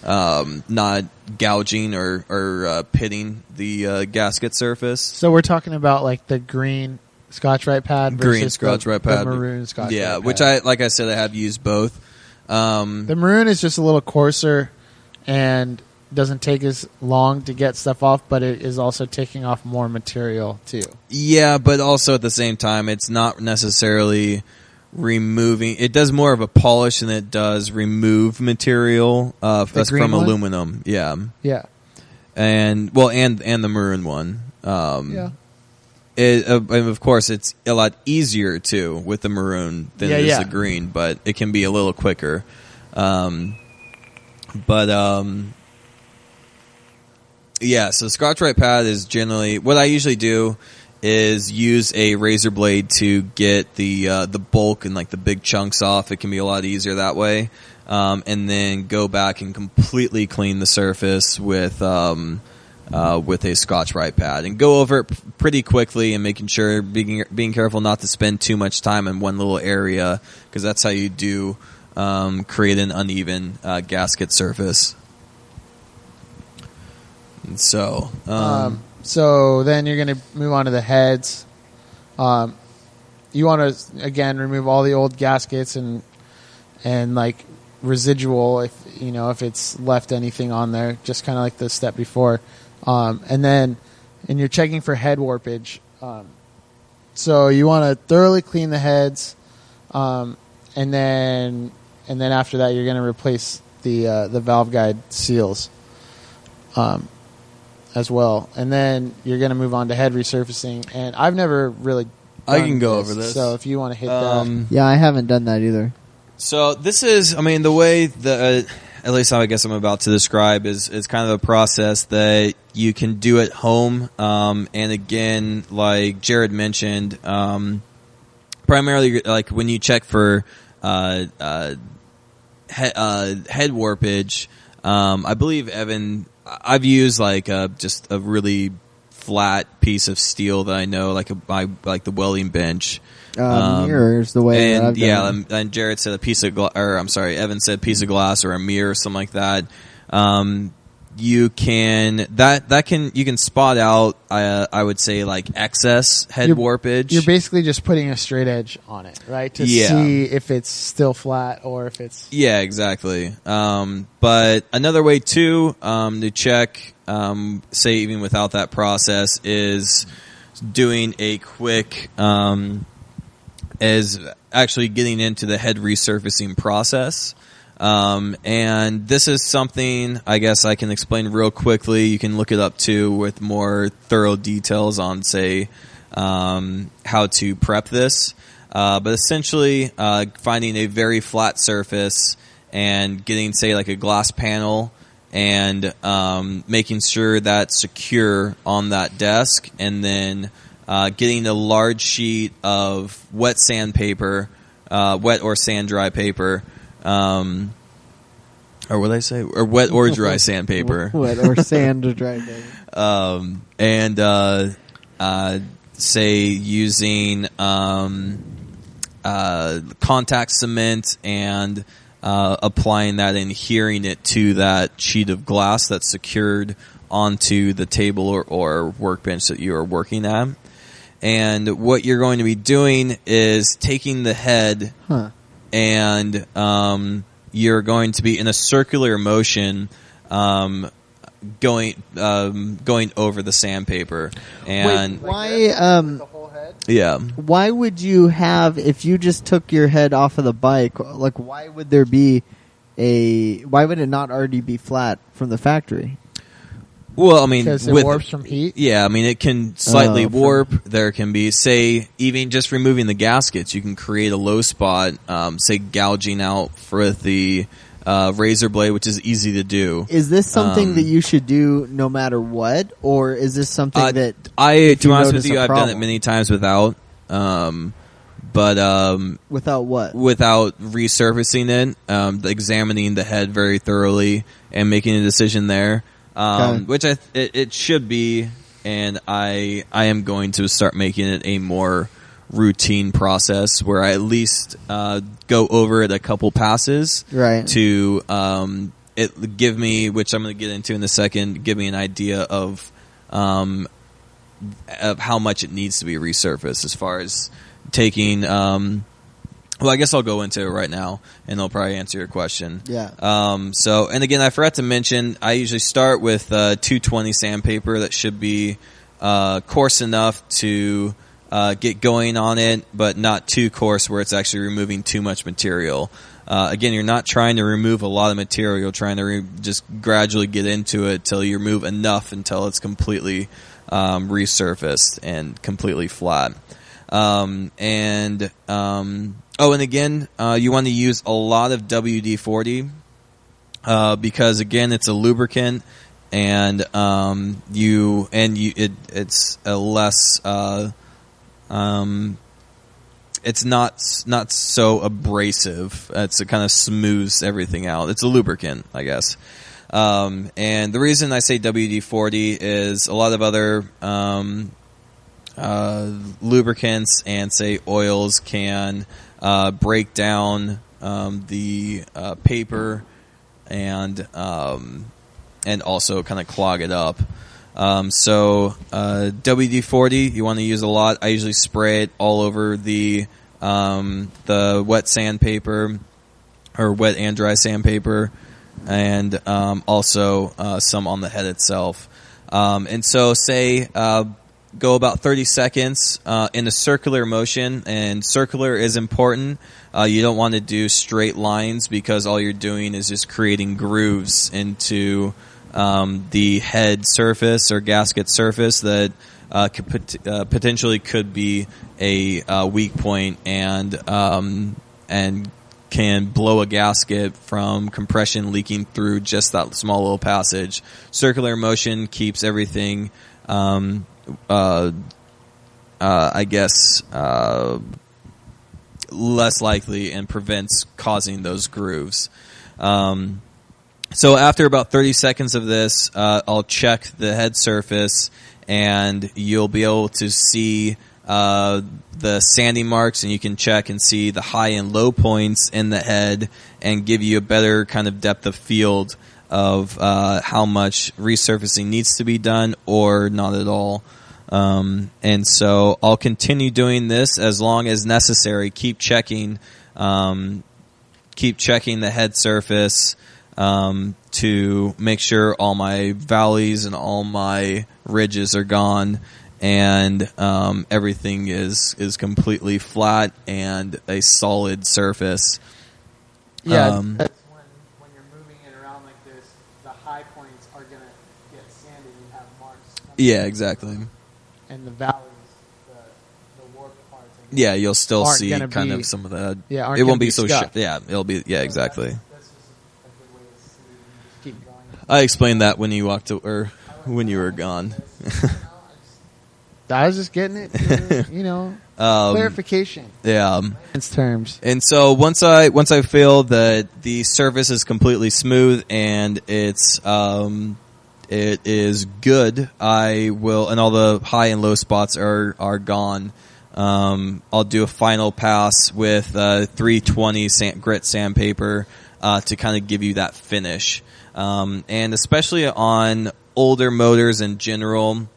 not gouging or pitting the gasket surface. So we're talking about like the green Scotch-Brite pad versus green Scotch-Brite the pad, maroon Scotch-Brite pad. which like I said, I have used both. The maroon is just a little coarser and doesn't take as long to get stuff off, but it is also taking off more material too. Yeah, but also at the same time, it's not necessarily removing. It does more of a polish than it does remove material. That's from one? aluminum. Yeah, Yeah. and the maroon one. Yeah. And of course, it's a lot easier too with the maroon than it is the green, but it can be a little quicker. Yeah, so Scotch-Brite pad is generally what I usually do is use a razor blade to get the bulk and like the big chunks off. It can be a lot easier that way, and then go back and completely clean the surface with a Scotch-Brite pad and go over it pretty quickly and making sure being careful not to spend too much time in one little area, because that's how you do create an uneven gasket surface. And so then you're going to move on to the heads. You want to again remove all the old gaskets and like residual if it's left anything on there, just kind of like the step before. And you're checking for head warpage. So you want to thoroughly clean the heads, and then after that you're going to replace the valve guide seals. As well, and then you're going to move on to head resurfacing. And I've never really I can go over this. So if you want to hit that. Yeah, I haven't done that either. So this is, the way that, at least I guess I'm about to describe is kind of a process that you can do at home. And again, like Jared mentioned, primarily like when you check for head warpage, I believe I've used like just a really flat piece of steel that I know, like the welding bench. Mirror is the way. And that I've done it. and Jared said Evan said piece of glass or a mirror or something like that. You can spot out. I would say like excess head warpage. You're basically just putting a straight edge on it, right? To see if it's still flat or if it's exactly. But another way too to check, say even without that process, is doing a quick is actually getting into the head resurfacing process. And this is something I guess I can explain real quickly. You can look it up too with more thorough details on, say, how to prep this. But essentially, finding a very flat surface and getting, say, like a glass panel and making sure that's secure on that desk, and then getting a large sheet of wet sandpaper, wet or sand-dry paper, or what did I say? Or wet or dry sandpaper. Wet or sand or dry paper. And say using contact cement and applying that and adhering it to that sheet of glass that's secured onto the table or workbench that you are working at. And what you're going to be doing is taking the head and you're going to be in a circular motion going over the sandpaper. And wait, why the whole head? Yeah. Why would you have, if you just took your head off of the bike, like why would there be why would it not already be flat from the factory? Well, I mean, Because it warps from heat. Yeah, I mean, it can slightly warp. There can be, say, even just removing the gaskets, you can create a low spot, say, gouging out for the razor blade, which is easy to do. Is this something that you should do no matter what, or is this something that to be honest with you, I've done it many times without. But without what? Without resurfacing it, examining the head very thoroughly and making a decision there. Which it should be, and I am going to start making it a more routine process where I at least go over it a couple passes, right? To it give me, which I'm going to get into in a second, give me an idea of how much it needs to be resurfaced as far as taking. Well, I guess I'll go into it right now, and I'll probably answer your question. Yeah. So, and again, I forgot to mention, I usually start with 220 sandpaper that should be coarse enough to get going on it, but not too coarse where it's actually removing too much material. Again, you're not trying to remove a lot of material. You're trying to just gradually get into it till you remove enough until it's completely resurfaced and completely flat. Oh, and again, you want to use a lot of WD-40 because again, it's a lubricant, and it's a less it's not so abrasive. It kind of smooths everything out. It's a lubricant, I guess. And the reason I say WD-40 is a lot of other lubricants and say oils can break down the paper and also kind of clog it up. So WD-40 you want to use a lot. I usually spray it all over the wet sandpaper or wet and dry sandpaper, and also some on the head itself. And so say go about 30 seconds in a circular motion, and circular is important. You don't want to do straight lines because all you're doing is just creating grooves into the head surface or gasket surface that potentially could be a weak point and can blow a gasket from compression leaking through just that small little passage. Circular motion keeps everything I guess less likely and prevents causing those grooves. So after about 30 seconds of this, I'll check the head surface, and you'll be able to see the sanding marks, and you can check and see the high and low points in the head and give you a better kind of depth of field of how much resurfacing needs to be done or not at all. And so I'll continue doing this as long as necessary. Keep checking the head surface to make sure all my valleys and all my ridges are gone, and everything is completely flat and a solid surface. Yeah, that's when you're moving it around like this, the high points are going to get sanded and have marks. Yeah, exactly. And the valleys, the warped parts. Yeah, you'll still see kind of some of that. Yeah, it won't be so sharp. Yeah, it'll be. Yeah, exactly. That's just a good way to see. Just keep going. I explained that when you when you were gone. I was just getting it, clarification. Yeah. In terms. And so once I feel that the surface is completely smooth and it is good, I will, and all the high and low spots are gone. I'll do a final pass with 320 grit sandpaper to kind of give you that finish. And especially on older motors in general,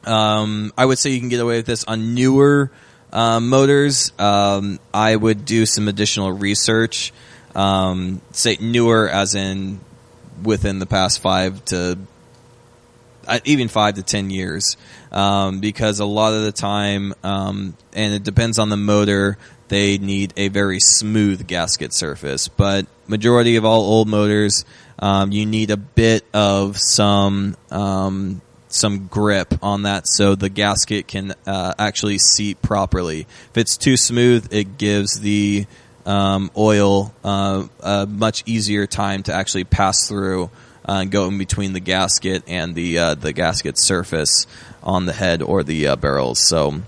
I would say you can get away with this on newer motors. I would do some additional research. Say newer as in within the past 5 to 10 years, because a lot of the time, and it depends on the motor, they need a very smooth gasket surface. But majority of all old motors, you need a bit of some grip on that so the gasket can actually seat properly. If it's too smooth, it gives the oil a much easier time to actually pass through and go in between the gasket and the gasket surface on the head or the barrels. So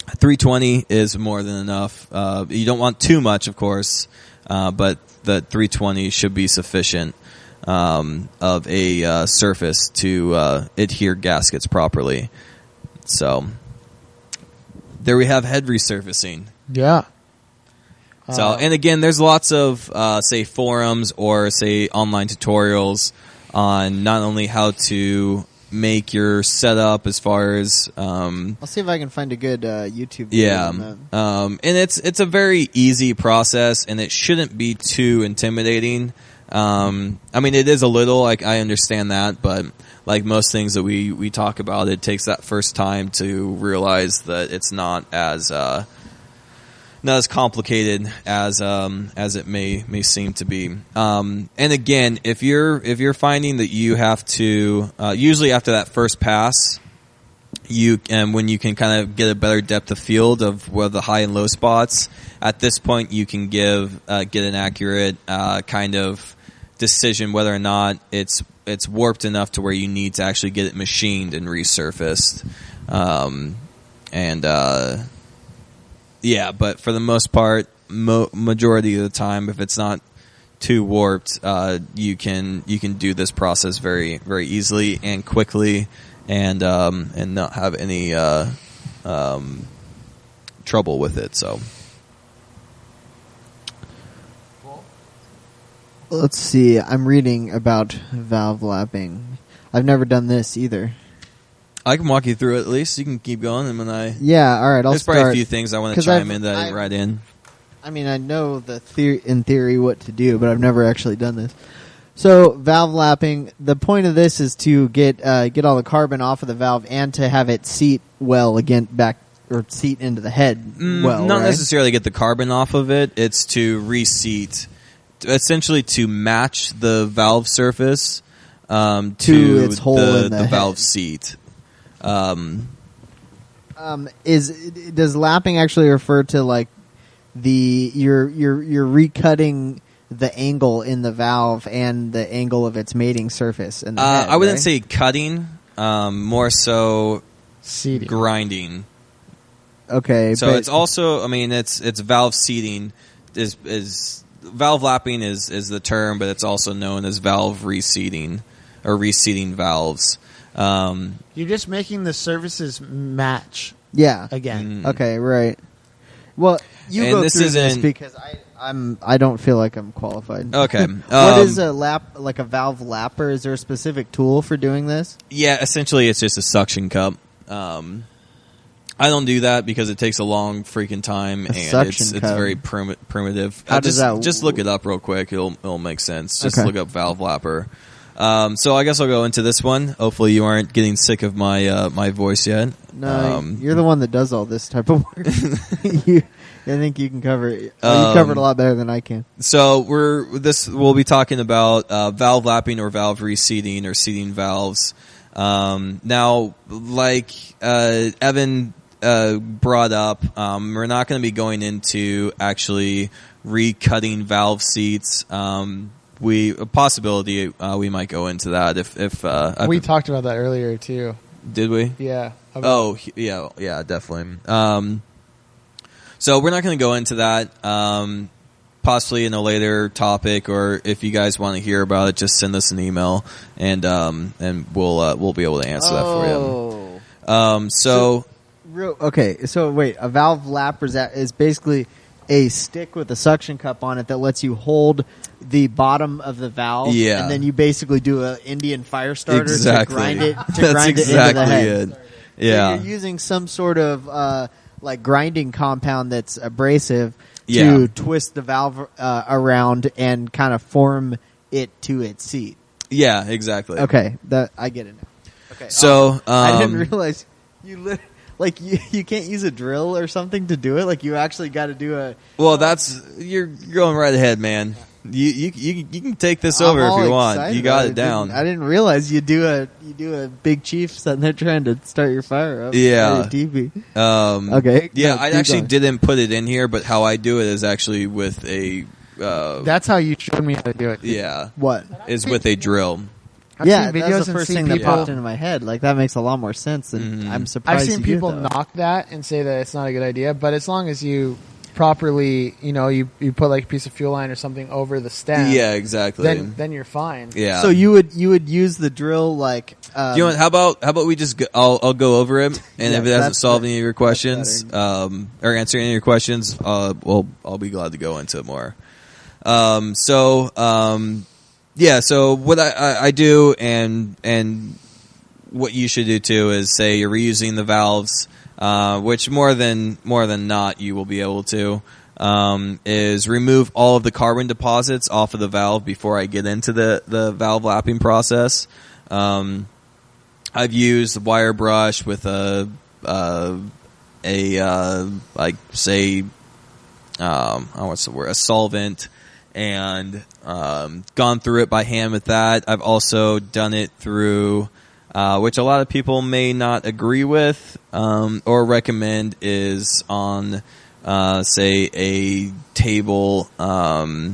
320 is more than enough. You don't want too much, of course, but the 320 should be sufficient of a surface to adhere gaskets properly. So there we have head resurfacing. Yeah. So, and again, there's lots of, say, forums or, say, online tutorials on not only how to make your setup as far as... I'll see if I can find a good YouTube video on that. And it's a very easy process, and it shouldn't be too intimidating. I mean, it is a little, like, I understand that, but like most things that we talk about, it takes that first time to realize that it's not as complicated as it may seem to be. And again, if you're finding that you have to usually after that first pass, when you can kind of get a better depth of field of where the high and low spots, at this point you can get an accurate kind of decision whether or not it's warped enough to where you need to actually get it machined and resurfaced. Yeah, but for the most part, majority of the time, if it's not too warped, you can do this process very, very easily and quickly, and not have any trouble with it. So, let's see. I'm reading about valve lapping. I've never done this either. I can walk you through it at least. You can keep going, and when all right, I'll start. There's probably a few things I want to chime in that I didn't write in. I mean, I know in theory what to do, but I've never actually done this. So, valve lapping. The point of this is to get all the carbon off of the valve and to have it seat well again back or seat into the head. Not necessarily get the carbon off of it. It's to reseat, essentially to match the valve surface to its hole in the valve seat. Does lapping actually refer to like you're recutting the angle in the valve and the angle of its mating surface in the head, I wouldn't right? say cutting, more so seating, grinding. Okay, so it's also, I mean, it's valve seating is valve lapping is the term, but it's also known as valve reseating or reseating valves. You're just making the surfaces match. Yeah. Again. Okay. Right. Well, you and go this through this isn't- because I don't feel like I'm qualified. Okay. What is a like a valve lapper? Is there a specific tool for doing this? Yeah, essentially it's just a suction cup. I don't do that because it takes a long freaking time, and it's very primitive. How does that just look it up real quick. It'll make sense. Just Okay. look up valve lapper. So I guess I'll go into this one. Hopefully you aren't getting sick of my my voice yet. No, you're the one that does all this type of work. I think you can cover it. You cover it a lot better than I can. So we'll be talking about valve lapping or valve reseating or seating valves. Now, like Evan brought up, we're not going to be going into actually recutting valve seats. A possibility we might go into that if we talked about that earlier too. Did we? Yeah. Yeah, definitely. So we're not going to go into that. Possibly in a later topic, or if you guys want to hear about it, just send us an email, and we'll be able to answer that for you. So wait, a valve lapper is basically a stick with a suction cup on it that lets you hold the bottom of the valve, and then you basically do an Indian fire starter to grind it into the head. It. Yeah, so you're using some sort of like grinding compound that's abrasive to twist the valve around and kind of form it to its seat. Yeah, exactly. Okay, I get it now. Okay, so I didn't realize like you can't use a drill or something to do it. Like you actually got to do a. Well, you're going right ahead, man. You can take this over if you want. You got it down. I didn't realize you do a big chief sitting there trying to start your fire up. Yeah. Okay. Yeah, no, I actually didn't put it in here, but how I do it is actually with a. That's how you showed me how to do it. Yeah. What? Is with a drill. I've yeah, seen videos that's the and first seen thing that people, popped into my head. Like that makes a lot more sense, and I'm surprised. I've seen people knock that and say that it's not a good idea. But as long as you properly, you put like a piece of fuel line or something over the stem. Yeah, exactly. Then you're fine. Yeah. So you would use the drill like. Do you know what, how about we just I'll go over it, and Yeah, if it doesn't solve any of your that's questions, better. or answer any of your questions, well, I'll be glad to go into it more. Yeah, so what I do and what you should do too is say you're reusing the valves, which more than not you will be able to, is remove all of the carbon deposits off of the valve before I get into the valve lapping process. I've used wire brush with a solvent, and gone through it by hand with that. I've also done it through, which a lot of people may not agree with or recommend, is on, say, a table, what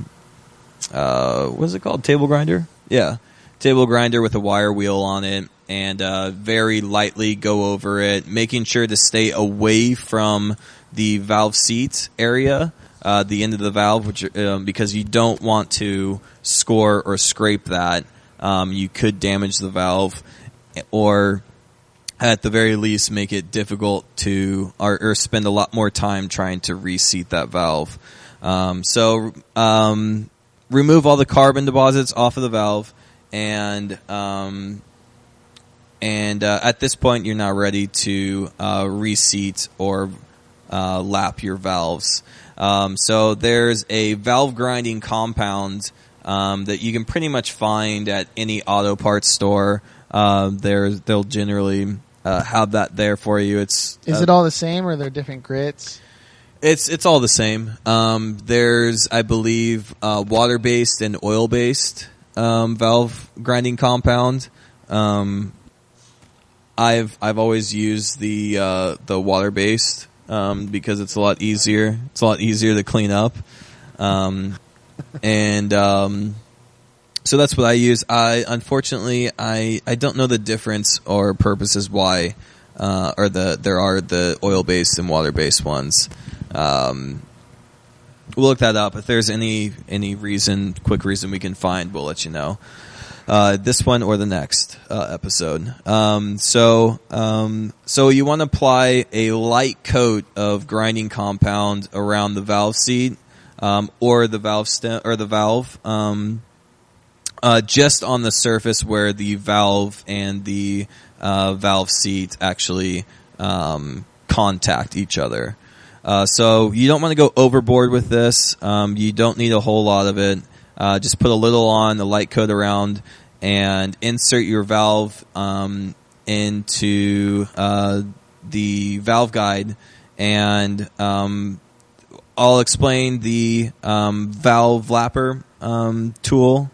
is it called? Table grinder? Yeah. Table grinder with a wire wheel on it, and very lightly go over it, making sure to stay away from the valve seat area. The end of the valve, which because you don't want to score or scrape that. You could damage the valve, or at the very least make it difficult to or spend a lot more time trying to reseat that valve. So remove all the carbon deposits off of the valve, and at this point you're not ready to reseat or lap your valves. So there's a valve grinding compound that you can pretty much find at any auto parts store. They'll generally have that there for you. Is it all the same, or are there different grits? It's all the same. There's, I believe, water based and oil based valve grinding compound. I've always used the water based. Because it's a lot easier. It's a lot easier to clean up. So that's what I use. Unfortunately, I don't know the difference or purposes why, there are the oil-based and water-based ones. We'll look that up. If there's any quick reason we can find, we'll let you know. This one or the next episode. So you want to apply a light coat of grinding compound around the valve seat, or the valve stem, or the valve, just on the surface where the valve and the valve seat actually contact each other. So you don't want to go overboard with this. You don't need a whole lot of it. Just put a little on, a light coat around, and insert your valve into the valve guide. And I'll explain the valve lapper tool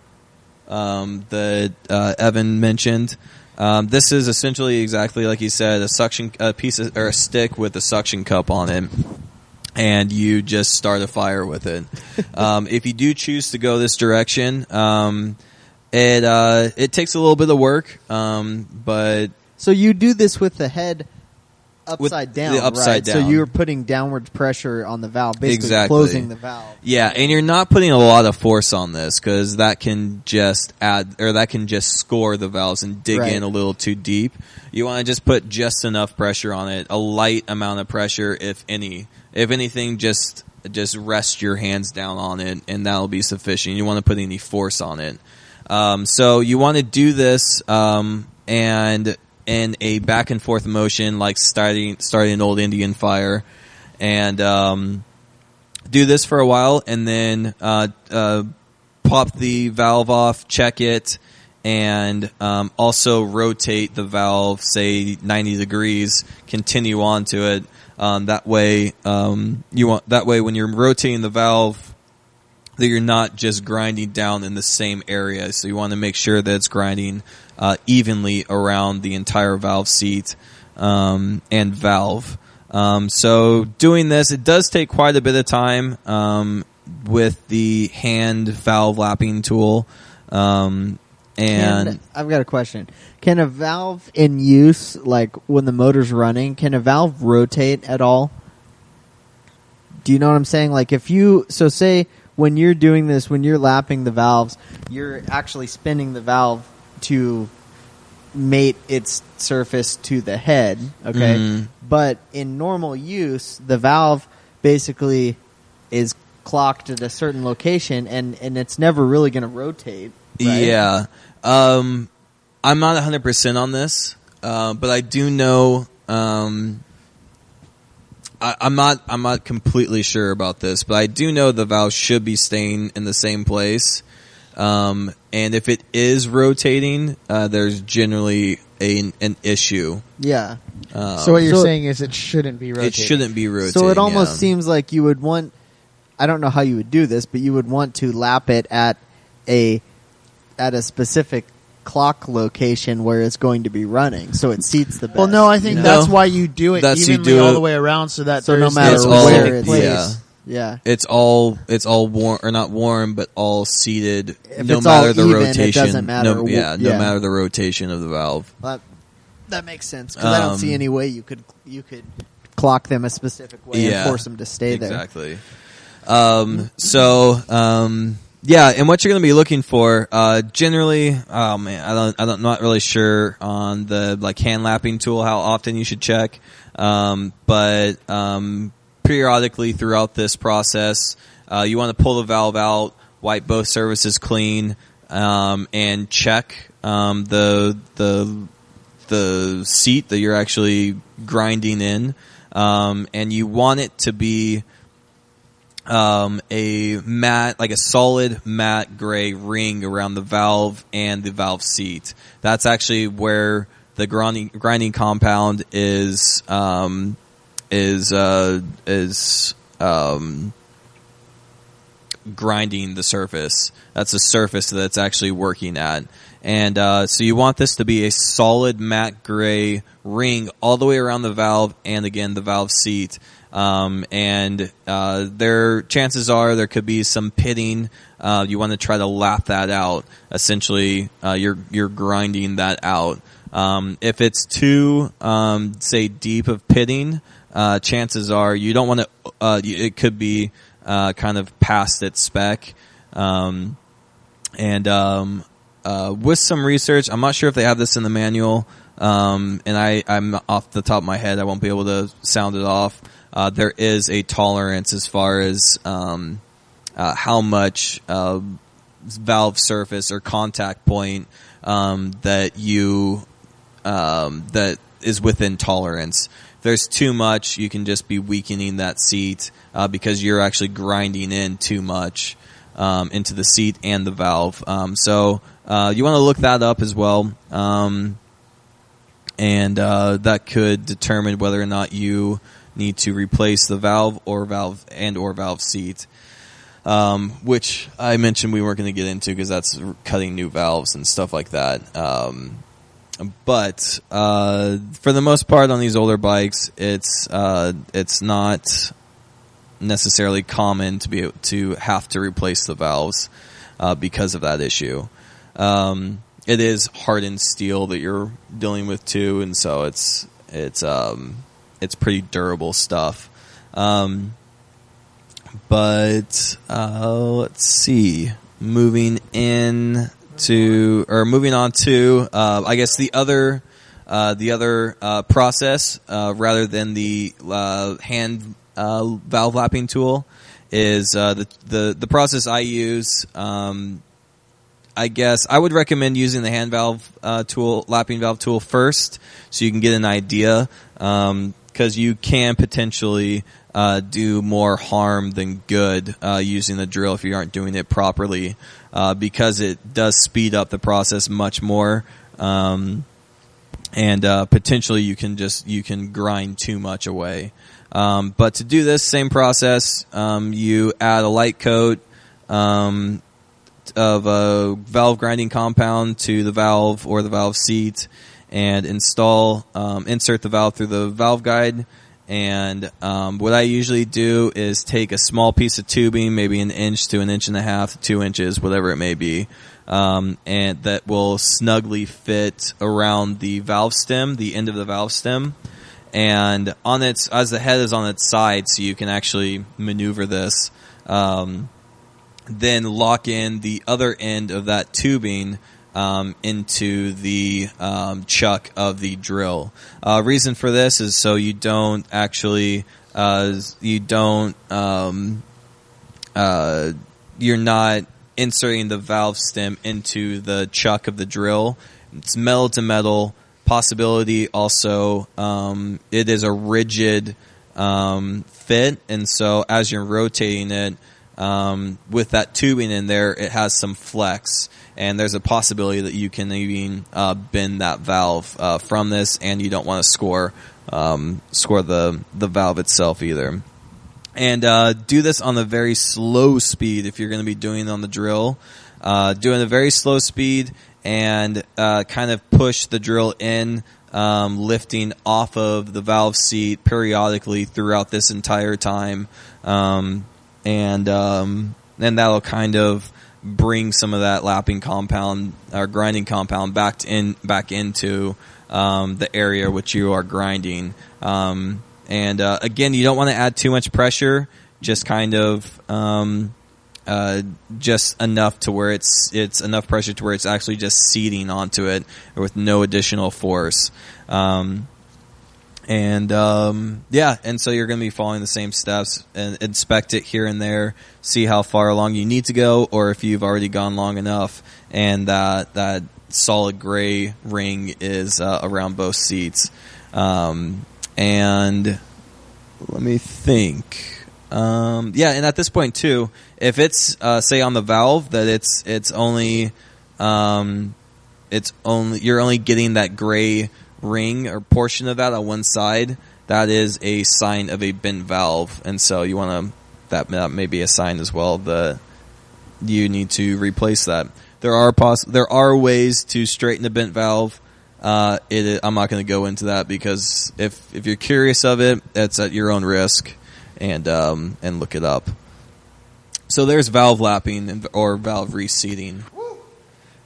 that Evan mentioned. This is essentially exactly like he said, a piece of, or a stick with a suction cup on it. And you just start a fire with it. If you do choose to go this direction, it takes a little bit of work, but so you do this with the head upside down, upside down. So you're putting downward pressure on the valve, basically exactly. closing the valve. Yeah, and you're not putting a lot of force on this because that can just score the valves and dig in a little too deep. You want to just put just enough pressure on it, a light amount of pressure, if any. If anything, just rest your hands down on it, and that'll be sufficient. You don't want to put any force on it. So you want to do this, and in a back and forth motion, like starting an old Indian fire, and do this for a while, and then pop the valve off, check it, and also rotate the valve, say 90 degrees, continue onto it. That way when you're rotating the valve, that you're not just grinding down in the same area. So you want to make sure that it's grinding evenly around the entire valve seat and valve. So doing this, it does take quite a bit of time with the hand valve lapping tool. And I've got a question. Can a valve in use, like when the motor's running, can a valve rotate at all? Do you know what I'm saying? Like so say when you're doing this, when you're lapping the valves, you're actually spinning the valve to mate its surface to the head, okay? Mm-hmm. But in normal use, the valve basically is clocked at a certain location, and it's never really going to rotate, right? Yeah. I'm not 100% on this, but I do know. I'm not completely sure about this, but I do know the valve should be staying in the same place. And if it is rotating, there's generally an issue. Yeah. So what you're saying is it shouldn't be rotating. It shouldn't be rotating. So it almost seems like you would want, I don't know how you would do this, but you would want to lap it at a specific clock location where it's going to be running, so it seats the best. Well, no, I think that's why you do it evenly all the way around, so that no matter where it's placed. Yeah. It's all warm, or not warm, but all seated. If no it's matter all the even, rotation. it doesn't matter. No matter the rotation of the valve. Well, that makes sense, because I don't see any way you could clock them a specific way and force them to stay there. Exactly. Yeah, and what you're going to be looking for, generally, I'm not really sure on the hand lapping tool how often you should check, but periodically throughout this process, you want to pull the valve out, wipe both surfaces clean, and check the seat that you're actually grinding in, and you want it to be a matte, like a solid matte gray ring around the valve and the valve seat. That's actually where the grinding compound is grinding the surface. That's the surface that's actually working at. And so you want this to be a solid matte gray ring all the way around the valve and, again, the valve seat. Chances are there could be some pitting. You want to try to lap that out. Essentially, you're grinding that out. If it's too, say, deep of pitting, chances are you don't want to. It could be kind of past its spec. With some research, I'm not sure if they have this in the manual. And I'm off the top of my head, I won't be able to sound it off. There is a tolerance as far as how much valve surface or contact point that is within tolerance. If there's too much, you can just be weakening that seat because you're actually grinding in too much into the seat and the valve. So you want to look that up as well. And that could determine whether or not you need to replace the valve or valve seat, which I mentioned we weren't going to get into because that's cutting new valves and stuff like that. But for the most part on these older bikes, it's not necessarily common to have to replace the valves because of that issue. It is hardened steel that you're dealing with too, and so it's pretty durable stuff. But let's see. Moving on to I guess the other process rather than the hand valve lapping tool is the process I use. I guess I would recommend using the hand valve lapping valve tool first, so you can get an idea. Because because you can potentially do more harm than good using the drill if you aren't doing it properly, because it does speed up the process much more, and potentially you can grind too much away. But to do this same process, you add a light coat of a valve grinding compound to the valve or the valve seat, and insert the valve through the valve guide. And what I usually do is take a small piece of tubing, maybe 1 inch to 1.5 inches to 2 inches, whatever it may be, and that will snugly fit around the valve stem, the end of the valve stem. And as the head is on its side, so you can actually maneuver this, then lock in the other end of that tubing into the chuck of the drill. Reason for this is so you don't actually you're not inserting the valve stem into the chuck of the drill. It's metal to metal. Possibility also, it is a rigid fit, and so as you're rotating it, with that tubing in there, it has some flex, and there's a possibility that you can even bend that valve from this, and you don't want to score the valve itself either. And do this on a very slow speed if you're going to be doing it on the drill. Doing a very slow speed and kind of push the drill in, lifting off of the valve seat periodically throughout this entire time. And that'll kind of bring some of that lapping compound or grinding compound back into the area which you are grinding. Again, you don't want to add too much pressure, just kind of just enough to where it's enough pressure to where it's actually just seating onto it with no additional force. And so you're going to be following the same steps and inspect it here and there, see how far along you need to go, or if you've already gone long enough and that solid gray ring is around both seats. And let me think. And at this point too, if it's say on the valve that it's only you're only getting that gray ring or portion of that on one side, that is a sign of a bent valve, and so you want to that may be a sign as well that you need to replace that. There are ways to straighten the bent valve. I'm not going to go into that because if you're curious of it, it's at your own risk, and look it up. So there's valve lapping or valve reseating.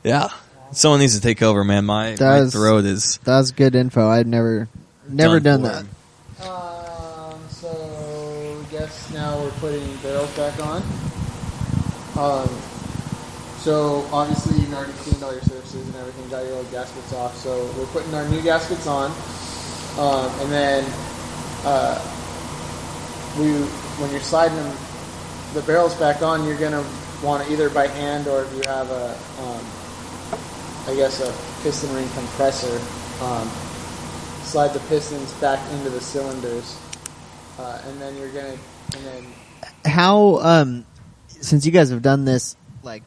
Yeah. Someone needs to take over, man. My throat is... That's good info. I'd never done that. So, I guess now we're putting barrels back on. So, obviously, you've already cleaned all your surfaces and everything, got your old gaskets off. So, we're putting our new gaskets on. And then, when you're sliding the barrels back on, you're going to want to either by hand or if you have a piston ring compressor, slide the pistons back into the cylinders, and then you're gonna. How since you guys have done this, like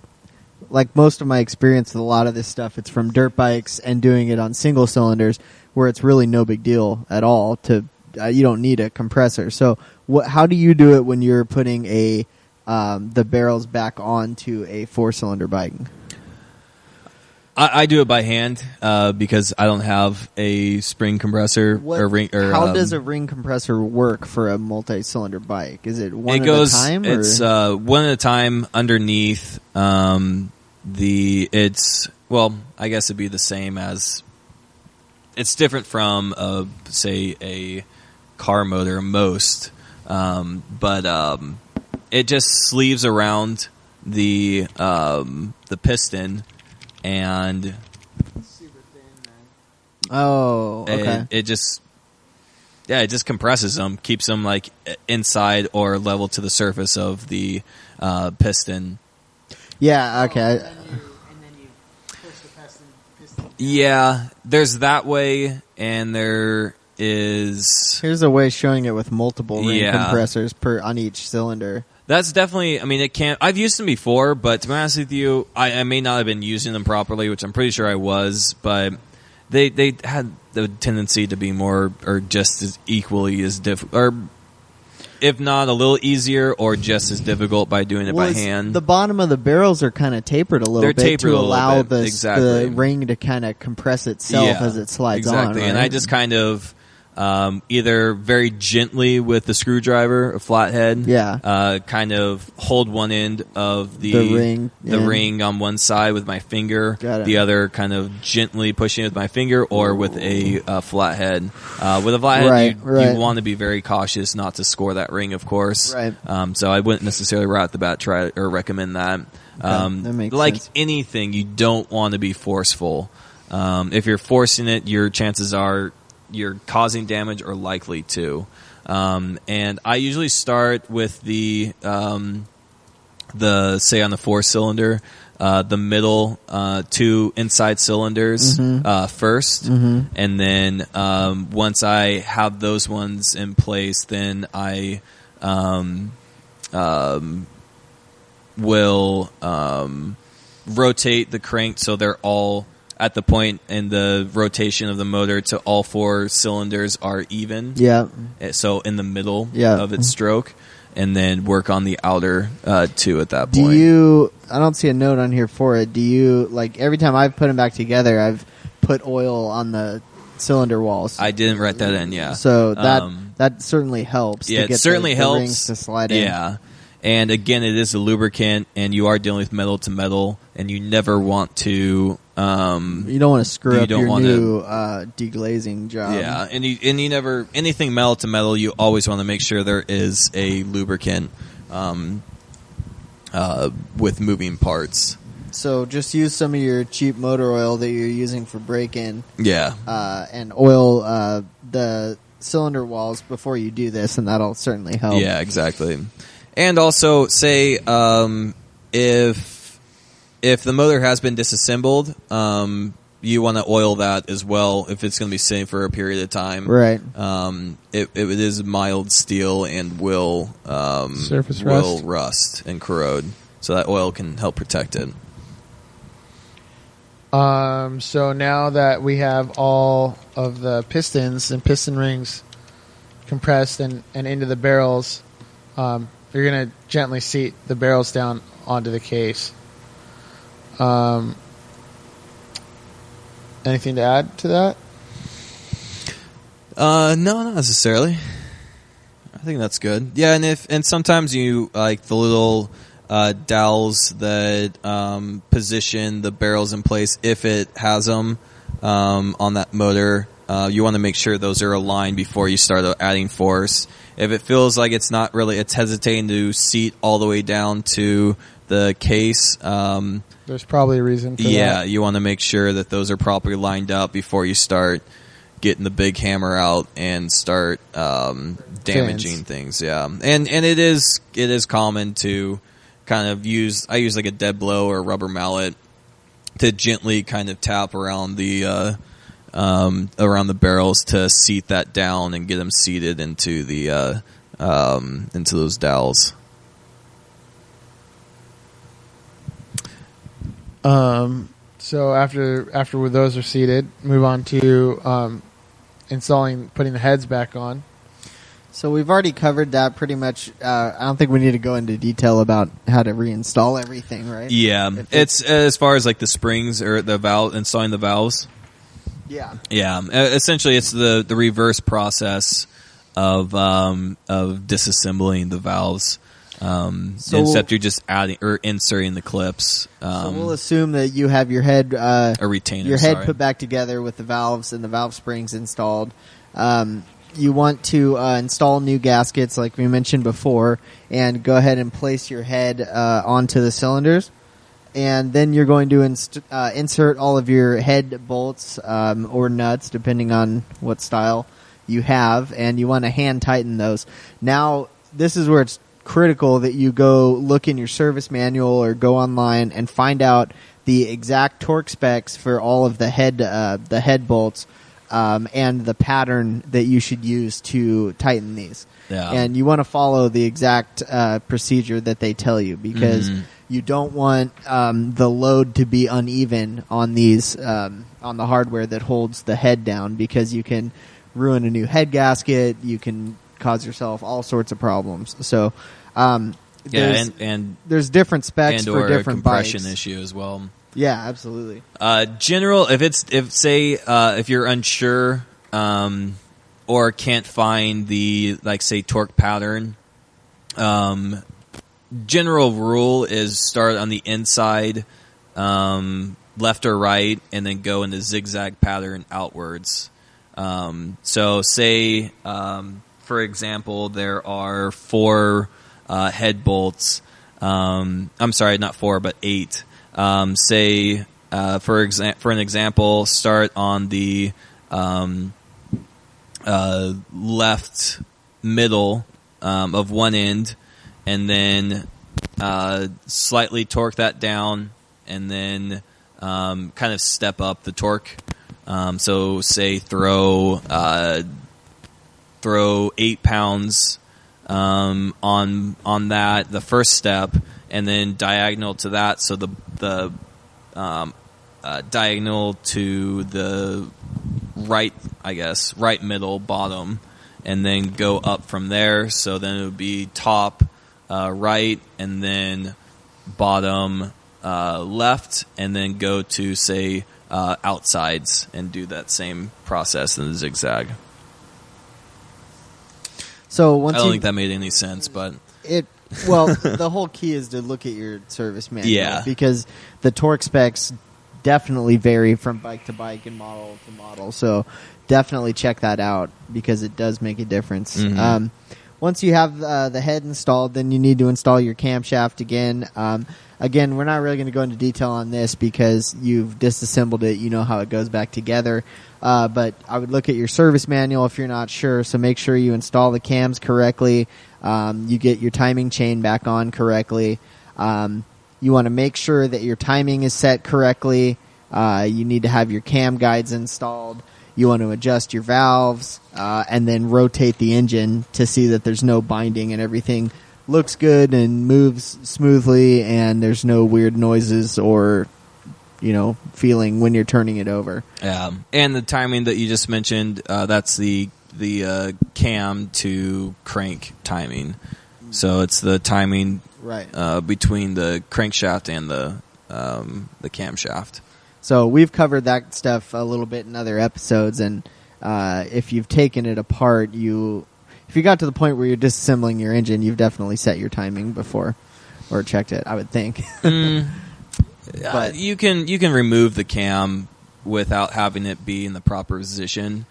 most of my experience with a lot of this stuff, it's from dirt bikes and doing it on single cylinders, where it's really no big deal at all. You don't need a compressor. So how do you do it when you're putting the barrels back onto a 4-cylinder bike? I do it by hand because I don't have a spring compressor or ring. How does a ring compressor work for a multi-cylinder bike? Is it one at a time? It's one at a time underneath. I guess it'd be the same as. It's different from say a car motor most, but it just sleeves around the piston. And super thin, man. Oh, okay. It just compresses them, keeps them like inside or level to the surface of the piston. Yeah, okay. And then you push the piston. Yeah, there's that way, and there is... Here's a way showing it with multiple ring Yeah. compressors on each cylinder. That's definitely, I mean, it can't... I've used them before, but to be honest with you, I may not have been using them properly, which I'm pretty sure I was, but they had the tendency to be more, or just as equally as difficult, or if not a little easier, or just as difficult by doing it by hand. The bottom of the barrels are kind of tapered a little They're bit tapered to a little allow bit, the exactly. ring to kind of compress itself as it slides on. Exactly, Right? and I just kind of either very gently with the screwdriver, a flathead, kind of hold one end of the ring on one side with my finger, the other kind of gently pushing it with my finger, or with a flathead. With a flathead, you want to be very cautious not to score that ring, of course. Right. So I wouldn't necessarily right off the bat try or recommend that. That makes like sense. anything, you don't want to be forceful. If you're forcing it, your chances are you're causing damage or likely to. And I usually start with the say on the 4-cylinder, the middle 2 inside cylinders first, and then once I have those ones in place, then I will rotate the crank so they're all at the point in the rotation of the motor to all 4 cylinders are even. Yeah. So in the middle of its stroke, and then work on the outer 2 at that point. Do you? I don't see a note on here for it. Do you, like, every time I've put them back together, I've put oil on the cylinder walls. I didn't write that in. Yeah. So that certainly helps. Yeah, to get it certainly the helps rings to slide in. Yeah. And again, it is a lubricant, and you are dealing with metal to metal, and you never want to. You don't want to screw up your new deglazing job. Yeah, and you never, anything metal to metal, you always want to make sure there is a lubricant with moving parts. So just use some of your cheap motor oil that you're using for break-in. Yeah. And oil the cylinder walls before you do this, and that'll certainly help. Yeah, exactly. And also, say if the motor has been disassembled, you want to oil that as well if it's going to be sitting for a period of time. Right. It is mild steel and will surface rust and corrode, so that oil can help protect it. So now that we have all of the pistons and piston rings compressed and into the barrels, you're going to gently seat the barrels down onto the case. Anything to add to that? No, not necessarily. I think that's good. Yeah, and sometimes you like the little dowels that position the barrels in place if it has them on that motor. You want to make sure those are aligned before you start adding force. If it feels like it's hesitating to seat all the way down to the case, there's probably a reason for that. Yeah, you want to make sure that those are properly lined up before you start getting the big hammer out and start damaging things. Yeah, and it is common to kind of use like a dead blow or a rubber mallet to gently kind of tap around the barrels to seat that down and get them seated into the into those dowels. So after those are seated, move on to putting the heads back on. So we've already covered that pretty much. I don't think we need to go into detail about how to reinstall everything, right? Yeah, it's as far as like the springs or the valve, installing the valves. Yeah. Yeah. Essentially, it's the reverse process of disassembling the valves. Except you're just adding or inserting the clips. So we'll assume that you have your head, a retainer, your head put back together with the valves and the valve springs installed. You want to install new gaskets, like we mentioned before, and go ahead and place your head onto the cylinders. And then you're going to insert all of your head bolts or nuts, depending on what style you have, and you want to hand tighten those. Now, this is where it's critical that you go look in your service manual or go online and find out the exact torque specs for all of the head bolts. and the pattern that you should use to tighten these. Yeah. And you want to follow the exact procedure that they tell you, because you don't want the load to be uneven on these on the hardware that holds the head down, because you can ruin a new head gasket. You can cause yourself all sorts of problems. So there's different specs and for or different a compression bikes. issue as well. Yeah, absolutely. General, if you're unsure or can't find the, like, say, torque pattern, general rule is start on the inside, left or right, and then go in the zigzag pattern outwards. So say, for example, there are 4 head bolts. I'm sorry, not 4, but 8. Say, for an example, start on the left middle of one end, and then slightly torque that down, and then kind of step up the torque. So say throw 8 pounds on that, the first step, and then diagonal to that, so the diagonal to the right, I guess, right middle bottom, and then go up from there. So then it would be top right, and then bottom left, and then go to, say, outsides, and do that same process in the zigzag. So once I don't think that made any sense, but the whole key is to look at your service manual. Yeah. Because the torque specs definitely vary from bike to bike and model to model. So definitely check that out, because it does make a difference. Mm-hmm. Once you have the head installed, then you need to install your camshaft again. Again, we're not really going to go into detail on this because you've disassembled it. You know how it goes back together. But I would look at your service manual if you're not sure. So make sure you install the cams correctly. You get your timing chain back on correctly. You want to make sure that your timing is set correctly. You need to have your cam guides installed. You want to adjust your valves, and then rotate the engine to see that there's no binding and everything looks good and moves smoothly, and there's no weird noises or, feeling when you're turning it over. Yeah, and the timing that you just mentioned, that's the cam to crank timing. So it's the timing between the crankshaft and the camshaft. So we've covered that stuff a little bit in other episodes, and if you've taken it apart, if you got to the point where you're disassembling your engine, you've definitely set your timing before or checked it, I would think. But you can remove the cam without having it be in the proper position.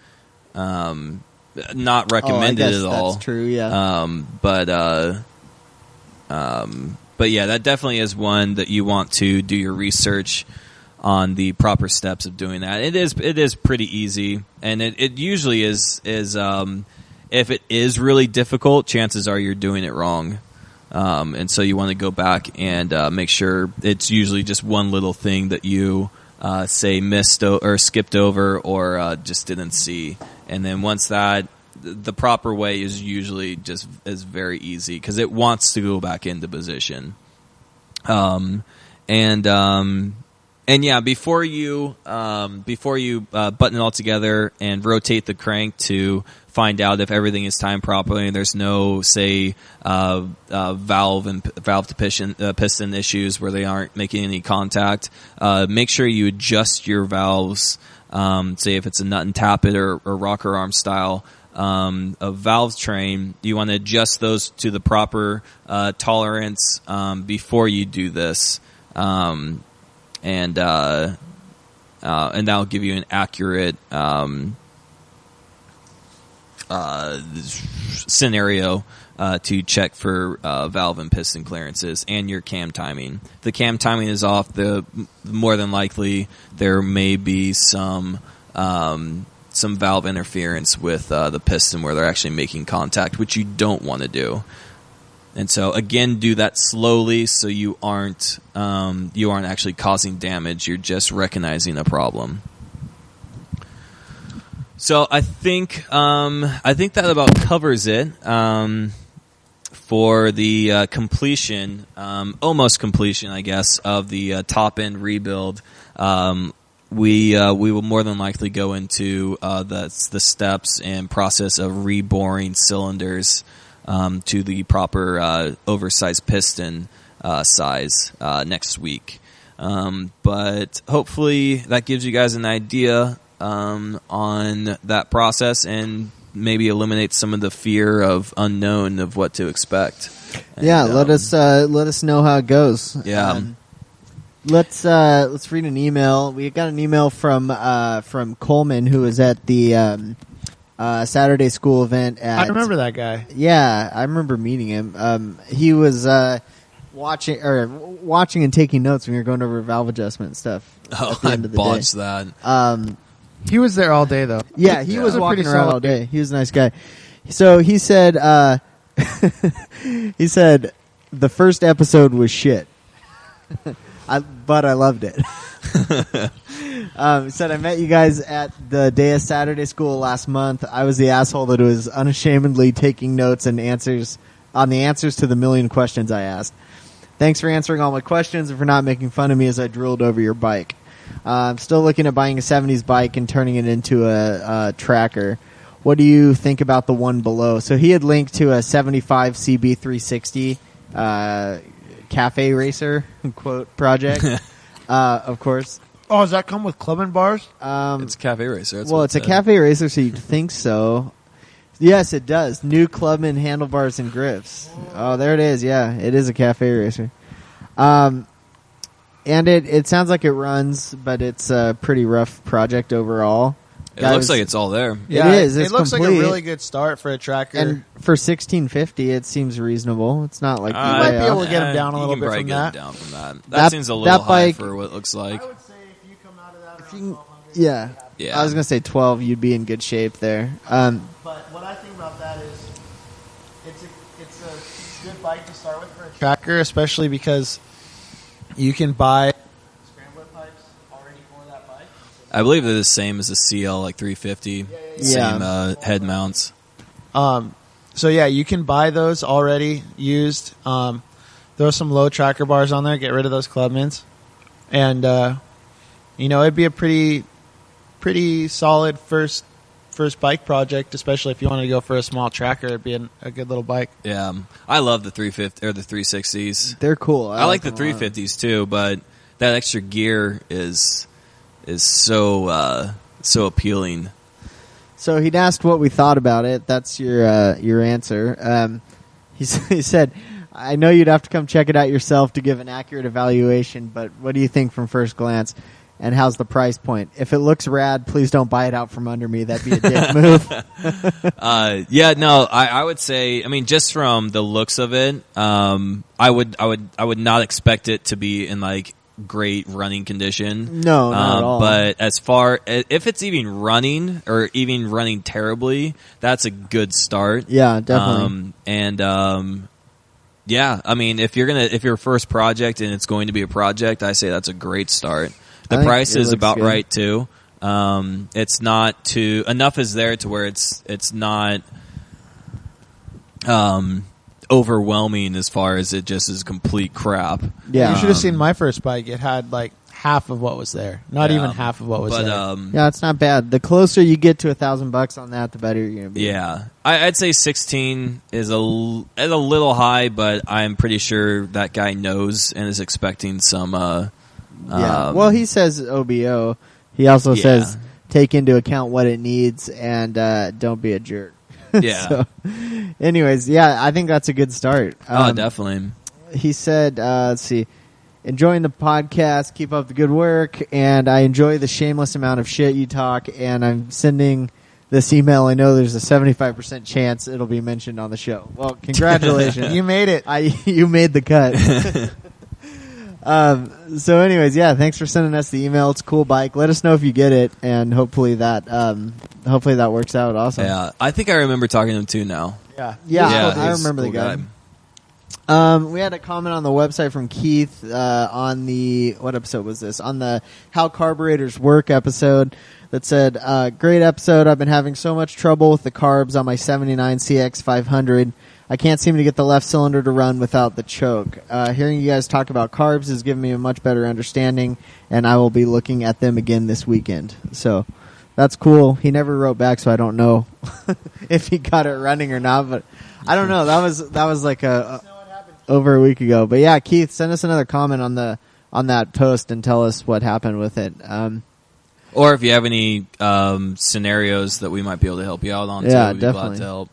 Not recommended at all. That's true, yeah. But yeah, that definitely is one that you want to do your research on the proper steps of doing that. It is pretty easy, and it usually is if it is really difficult, chances are you're doing it wrong. And so you want to go back and make sure it's usually just one little thing that you say missed or skipped over or just didn't see. And then once that, the proper way is usually is very easy because it wants to go back into position. And yeah, before you button it all together and rotate the crank to find out if everything is timed properly and there's no, say, valve to piston issues where they aren't making any contact, make sure you adjust your valves. Say if it's a nut and tappet or rocker arm style of valve train, you want to adjust those to the proper tolerance before you do this. And that'll give you an accurate scenario to check for valve and piston clearances and your cam timing. If the cam timing is off, more than likely there may be some valve interference with the piston where they're actually making contact, which you don't want to do. And so again, do that slowly so you aren't actually causing damage. You're just recognizing a problem. So I think that about covers it for the completion, almost completion, I guess, of the top end rebuild. We will more than likely go into the steps and process of reboring cylinders to the proper oversized piston size next week. But hopefully that gives you guys an idea on that process and maybe eliminates some of the fear of unknown of what to expect. Yeah, let us know how it goes. Yeah. Let's read an email. We got an email from Coleman, who was at the Saturday school event. I remember that guy. Yeah, I remember meeting him. He was watching and taking notes when we were going over valve adjustment and stuff. Oh, at the end of the botched day. that. He was there all day, though. Yeah, he was walking around solid all day. He was a nice guy. So he said, the first episode was shit. But I loved it. Said I met you guys at the day of Saturday school last month. I was the asshole that was unashamedly taking notes and answers on the answers to the million questions I asked. Thanks for answering all my questions and for not making fun of me as I drooled over your bike. I'm still looking at buying a 70s bike and turning it into a tracker. What do you think about the one below? So he had linked to a 75 CB360 cafe racer quote project. Of course. Oh, does that come with club and bars? It's a cafe racer. That's Well, what it's a it said. cafe racer, so you'd think so. Yes, it does. New Clubman handlebars and grips. Oh, there it is. Yeah, it is a cafe racer. And it sounds like it runs, but it's a pretty rough project overall. It looks like it's all there. Yeah, it is. It's It looks complete. like a really good start for a tracker. And for $1,650, it seems reasonable. It's not like You might be able to get Yeah, him down a you little can bit probably from get that. him down from that. That- That seems a little that high bike- for what it looks like. I would say if you come out of that If around you- 1200, Yeah. Yeah. I was gonna say 12. You'd be in good shape there. But what I think about that is it's a good bike to start with for a tracker, especially because you can buy scrambler pipes already for that bike. I believe they're the same as the CL like 350. Yeah. Same head mounts. So yeah, you can buy those already used. Throw some low tracker bars on there, get rid of those clubmans, and it'd be a pretty solid first bike project, especially if you wanted to go for a small tracker. It'd be a good little bike. Yeah. I love the 350 or the 360s. They're cool. I like the them a lot. 350s too, but that extra gear is so appealing. So he'd asked what we thought about it. That's your answer. He said, I know you'd have to come check it out yourself to give an accurate evaluation, but what do you think from first glance? And how's the price point? If it looks rad, please don't buy it out from under me. That'd be a dick move. I would say, I mean, just from the looks of it, I would not expect it to be in like great running condition. No, not at all. But as far if it's even running or even running terribly, that's a good start. Yeah, definitely. Yeah, I mean, if your first project and it's going to be a project, I say that's a great start. I The think price it is looks about good. right too. It's not too enough is there to where it's not overwhelming as far as it just is complete crap. Yeah. You should have seen my first bike. It had like half of what was there. Not Yeah. even half of what was But there. Yeah, it's not bad. The closer you get to $1,000 on that, the better you're gonna be. yeah, I'd say 16 is a little high, but I'm pretty sure that guy knows and is expecting some. Yeah. Well, he says OBO. He also Yeah. says take into account what it needs and don't be a jerk. Yeah. So, anyways, yeah, I think that's a good start. Definitely. He said, let's see, enjoying the podcast, keep up the good work, and I enjoy the shameless amount of shit you talk, and I'm sending this email. I know there's a 75% chance it'll be mentioned on the show. Well, congratulations. You made it. You made the cut. So anyways, yeah, thanks for sending us the email. It's a cool bike. Let us know if you get it, and hopefully that works out awesome. Yeah, I think I remember talking to him too now. Yeah. Yeah, I he's remember a the cool guy. We had a comment on the website from Keith on the, what episode was this? On the How Carburetors Work episode that said, great episode. I've been having so much trouble with the carbs on my 79 CX 500. I can't seem to get the left cylinder to run without the choke. Hearing you guys talk about carbs has given me a much better understanding, and I will be looking at them again this weekend. So that's cool. He never wrote back, so I don't know if he got it running or not, but I don't know. That was like over a week ago. But yeah, Keith, send us another comment on that post and tell us what happened with it. Or if you have any scenarios that we might be able to help you out on, yeah, we'd be definitely. glad to help.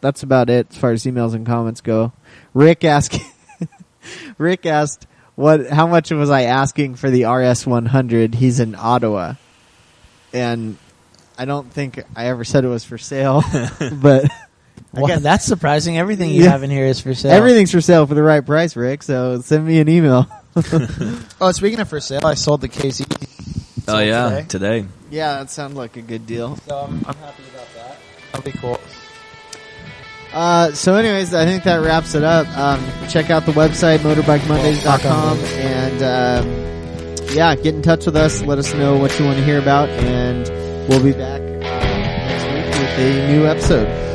That's about it as far as emails and comments go. Rick asked, how much was I asking for the RS100? He's in Ottawa, and I don't think I ever said it was for sale, but. Well, that's surprising. Everything you have in here is for sale. Everything's for sale for the right price, Rick. So send me an email. Oh, speaking of for sale, I sold the KZ. Oh yeah, today. Yeah, that sounds like a good deal. So I'm happy about that. That'll be cool. So anyways, I think that wraps it up. Check out the website, motorbikemondays.com, and yeah, get in touch with us. Let us know what you want to hear about, and we'll be back next week with a new episode.